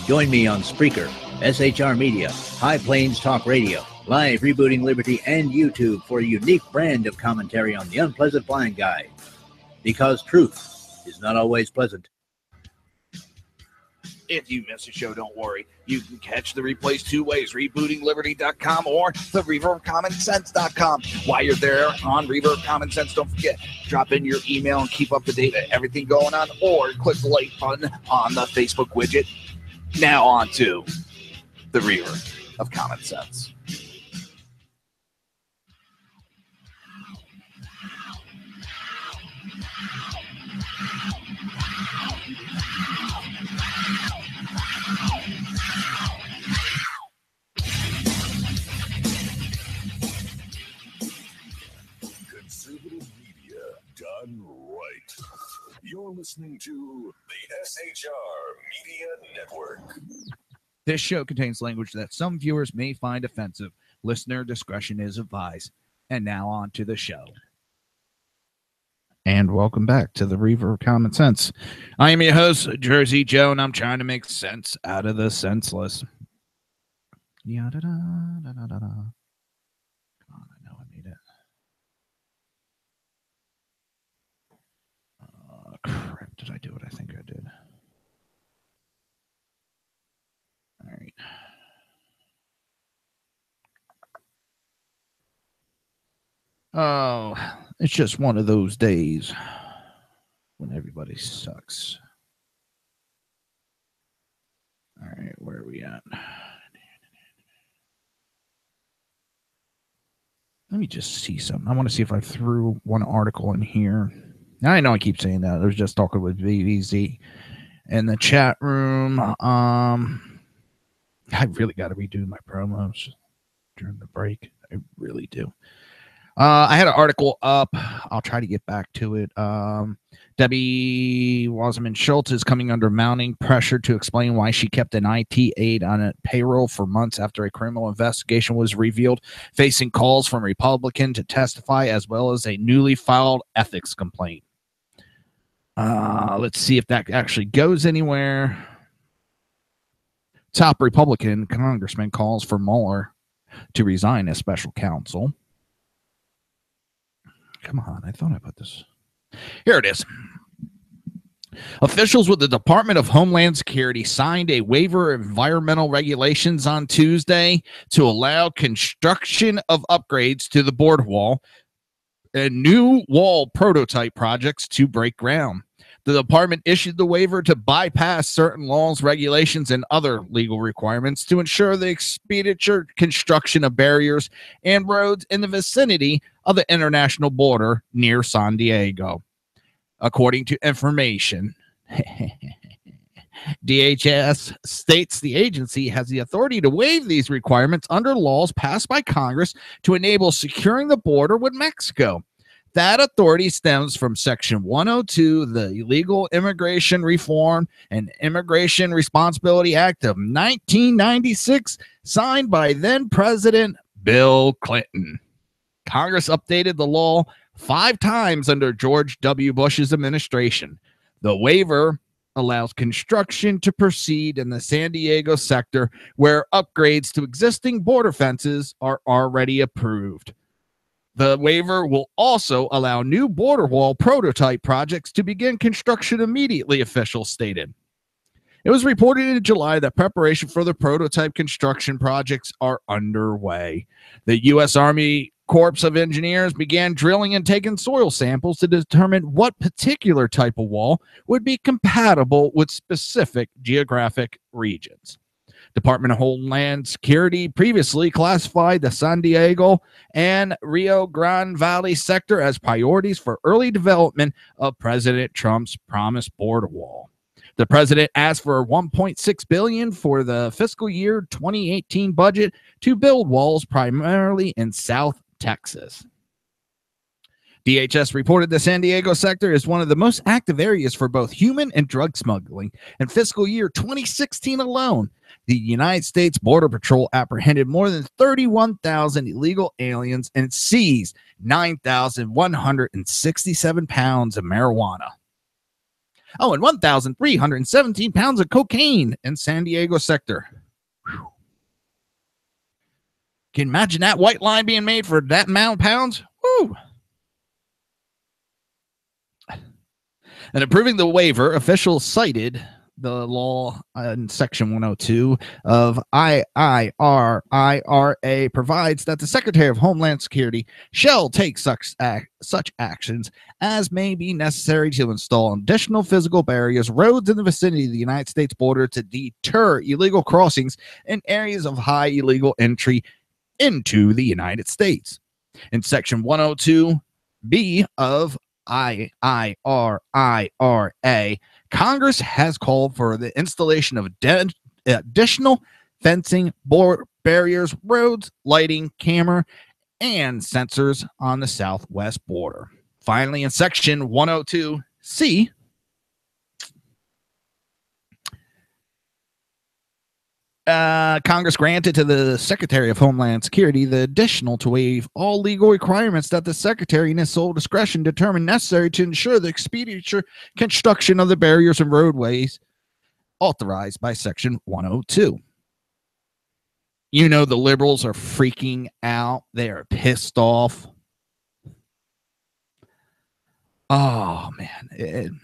Join me on Spreaker, SHR Media, High Plains Talk Radio, Live Rebooting Liberty, and YouTube for a unique brand of commentary on the unpleasant blind guy. Because truth is not always pleasant. If you miss a show, don't worry. You can catch the replays two ways, rebootingliberty.com or the Reaver of Common Sense.com. While you're there on Reaver of Common Sense, don't forget, drop in your email and keep up to date with everything going on, or click the like button on the Facebook widget. Now on to the Reaver of Common Sense. Done right. You're listening to the SHR Media Network. This show contains language that some viewers may find offensive. Listener discretion is advised. And now on to the show. And welcome back to the Reaver of Common Sense. I am your host, Jersey Joe, and I'm trying to make sense out of the senseless. Yada-da-da-da-da-da. Crap, did I do what I think I did? All right. Oh, it's just one of those days when everybody sucks. All right, where are we at? Let me just see something. I want to see if I threw one article in here. I know I keep saying that. I was just talking with VVZ in the chat room. I really got to redo my promos during the break. I really do. I had an article up. I'll try to get back to it. Debbie Wasserman Schultz is coming under mounting pressure to explain why she kept an IT aide on a payroll for months after a criminal investigation was revealed, facing calls from Republican to testify, as well as a newly filed ethics complaint. Let's see if that actually goes anywhere. Top Republican congressman calls for Mueller to resign as special counsel. Come on, I thought I put this. Here it is. Officials with the Department of Homeland Security signed a waiver of environmental regulations on Tuesday to allow construction of upgrades to the border wall and new wall prototype projects to break ground. The department issued the waiver to bypass certain laws, regulations, and other legal requirements to ensure the expeditious construction of barriers and roads in the vicinity of the international border near San Diego. According to information, DHS states the agency has the authority to waive these requirements under laws passed by Congress to enable securing the border with Mexico. That authority stems from Section 102 of the Illegal Immigration Reform and Immigration Responsibility Act of 1996, signed by then-President Bill Clinton. Congress updated the law 5 times under George W. Bush's administration. The waiver allows construction to proceed in the San Diego sector where upgrades to existing border fences are already approved. The waiver will also allow new border wall prototype projects to begin construction immediately, officials stated. It was reported in July that preparation for the prototype construction projects are underway. The U.S. Army Corps of Engineers began drilling and taking soil samples to determine what particular type of wall would be compatible with specific geographic regions. Department of Homeland Security previously classified the San Diego and Rio Grande Valley sector as priorities for early development of President Trump's promised border wall. The president asked for $1.6 billion for the fiscal year 2018 budget to build walls primarily in South Texas. DHS reported the San Diego sector is one of the most active areas for both human and drug smuggling. In fiscal year 2016 alone, the United States Border Patrol apprehended more than 31,000 illegal aliens and seized 9,167 pounds of marijuana. Oh, and 1,317 pounds of cocaine in San Diego sector. Whew. Can you imagine that white line being made for that amount of pounds? Woo! And approving the waiver, officials cited the law in Section 102 of IIRIRA provides that the Secretary of Homeland Security shall take such actions as may be necessary to install additional physical barriers, roads in the vicinity of the United States border to deter illegal crossings in areas of high illegal entry into the United States. In Section 102B of IIRIRA, Congress has called for the installation of additional fencing, barriers, roads, lighting, camera, and sensors on the southwest border. Finally, in Section 102C, Congress granted to the Secretary of Homeland Security the additional to waive all legal requirements that the Secretary in his sole discretion determined necessary to ensure the expeditious construction of the barriers and roadways authorized by Section 102. You know, the liberals are freaking out. They are pissed off. Oh, man.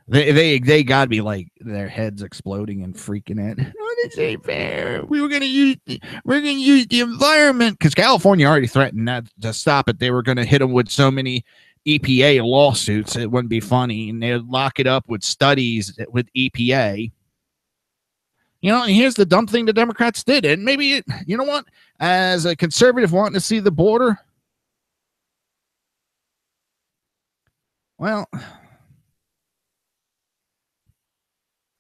They got to be like their heads exploding and freaking out. Oh, this ain't fair. We're gonna use the environment because California already threatened that to stop it. They were gonna hit them with so many EPA lawsuits it wouldn't be funny, and they'd lock it up with studies with EPA. You know, and here's the dumb thing the Democrats did, and maybe you know what? As a conservative wanting to see the border, well.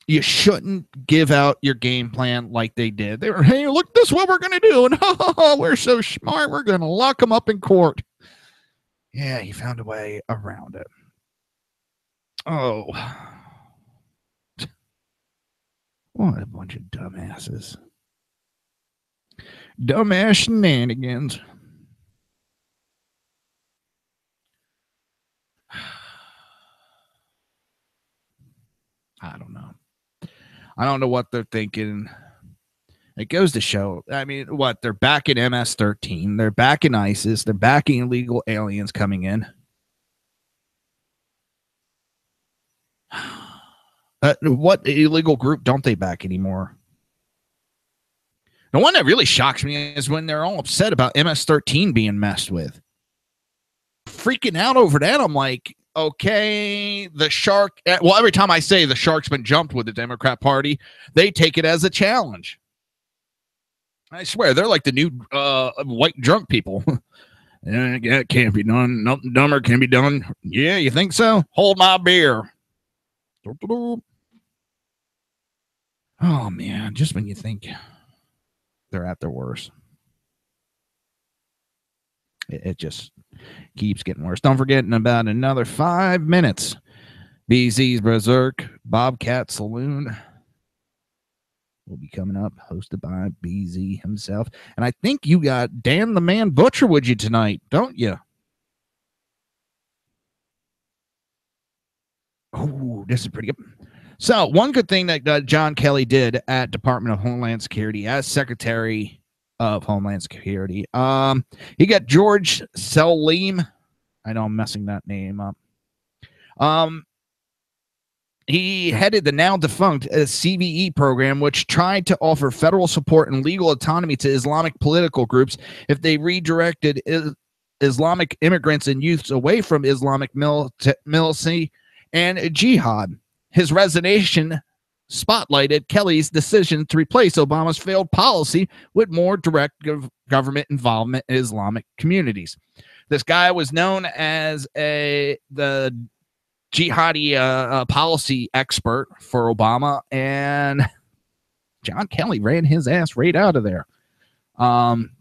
You shouldn't give out your game plan like they did. They were, hey, look, this is what we're going to do. And oh, we're so smart. We're going to lock them up in court. Yeah, he found a way around it. Oh. What a bunch of dumbasses. Dumbass shenanigans. I don't know. I don't know what they're thinking. It goes to show. I mean, what? They're back in MS-13. They're back in ISIS. They're backing illegal aliens coming in. What illegal group don't they back anymore? The one that really shocks me is when they're all upset about MS-13 being messed with. Freaking out over that. I'm like, okay, the shark. Well, every time I say the shark's been jumped with the Democrat Party, they take it as a challenge. I swear, they're like the new white drunk people. It can't be done. Nothing dumber can be done. Yeah, you think so? Hold my beer. Oh, man, just when you think they're at their worst. It just keeps getting worse. Don't forget, in about another 5 minutes, BZ's Berserk Bobcat Saloon will be coming up, hosted by BZ himself. And I think you got Dan the Man Butcher with you tonight, don't you? Oh, this is pretty good. So, one good thing that John Kelly did at Department of Homeland Security as Secretary of Homeland Security. He got George Selim. I know I'm messing that name up. He headed the now defunct CVE program, which tried to offer federal support and legal autonomy to Islamic political groups if they redirected Islamic immigrants and youths away from Islamic militancy and jihad. His resignation spotlighted Kelly's decision to replace Obama's failed policy with more direct government involvement in Islamic communities. This guy was known as the jihadi policy expert for Obama, and John Kelly ran his ass right out of there. I'm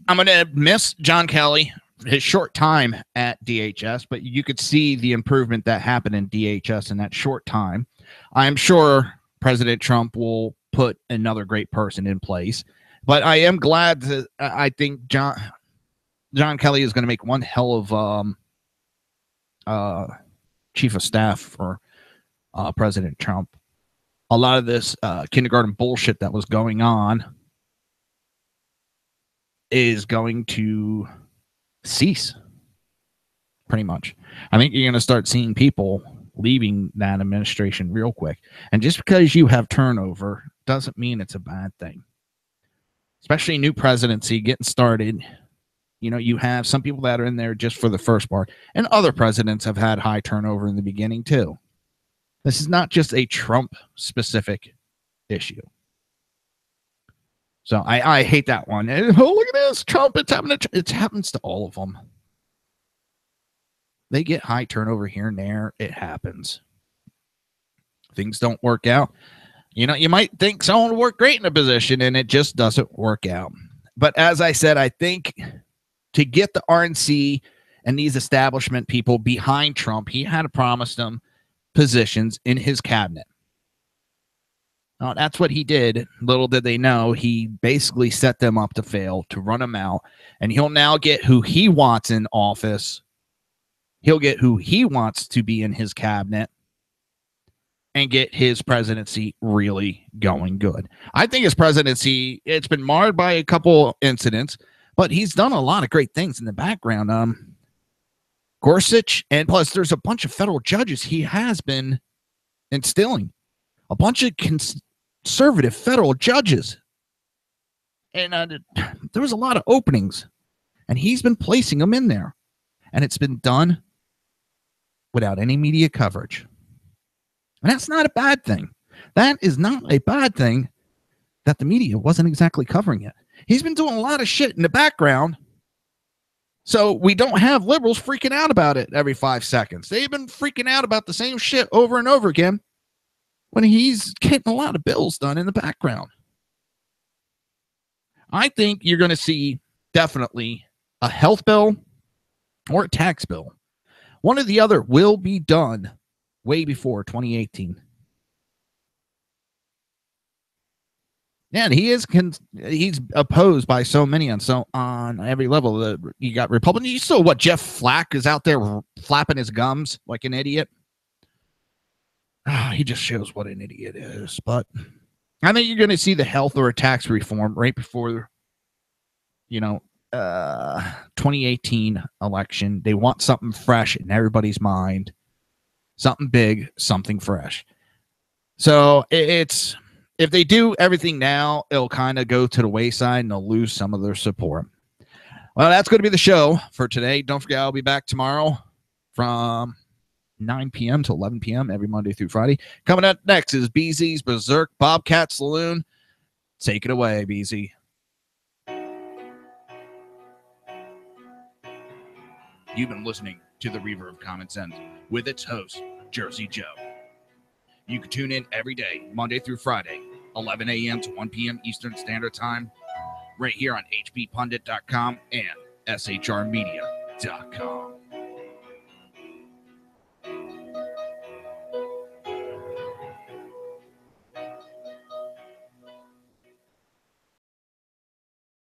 going to miss John Kelly, his short time at DHS, but you could see the improvement that happened in DHS in that short time. I'm sure President Trump will put another great person in place, but I am glad that I think John Kelly is going to make one hell of chief of staff for President Trump. A lot of this kindergarten bullshit that was going on is going to cease, pretty much. I think you're going to start seeing people leaving that administration real quick. And just because you have turnover doesn't mean it's a bad thing. Especially new presidency getting started. You know, you have some people that are in there just for the first part, and other presidents have had high turnover in the beginning too. This is not just a Trump-specific issue. So I hate that one. Oh, look at this, Trump. It happens to all of them. They get high turnover here and there. It happens. Things don't work out. You know, you might think someone will work great in a position, and it just doesn't work out. But as I said, I think to get the RNC and these establishment people behind Trump, he had to promise them positions in his cabinet. Now, that's what he did. Little did they know, he basically set them up to fail, to run them out, and he'll now get who he wants in office. He'll get who he wants to be in his cabinet and get his presidency really going good. I think his presidency, it's been marred by a couple incidents, but he's done a lot of great things in the background. Gorsuch, and plus there's a bunch of federal judges he has been instilling. A bunch of conservative federal judges. And there was a lot of openings. And he's been placing them in there. And it's been done without any media coverage. And that's not a bad thing. That is not a bad thing that the media wasn't exactly covering it. He's been doing a lot of shit in the background. So we don't have liberals freaking out about it every 5 seconds. They've been freaking out about the same shit over and over again when he's getting a lot of bills done in the background. I think you're going to see definitely a health bill or a tax bill. One or the other will be done way before 2018. Yeah, and he's opposed by so many on every level. You got Republicans. You saw what Jeff Flake is out there flapping his gums like an idiot. He just shows what an idiot is. But I think you're going to see the health or tax reform right before, 2018 election. They want something fresh in everybody's mind. Something big, something fresh. So it's, if they do everything now, it'll kind of go to the wayside and they'll lose some of their support. Well, that's going to be the show for today. Don't forget, I'll be back tomorrow from 9 p.m. to 11 p.m. every Monday through Friday. Coming up next is BZ's Berserk Bobcat Saloon. Take it away, BZ. You've been listening to the Reaver of Common Sense with its host, Jersey Joe. You can tune in every day, Monday through Friday, 11 a.m. to 1 p.m. Eastern Standard Time, right here on hppundit.com and shrmedia.com.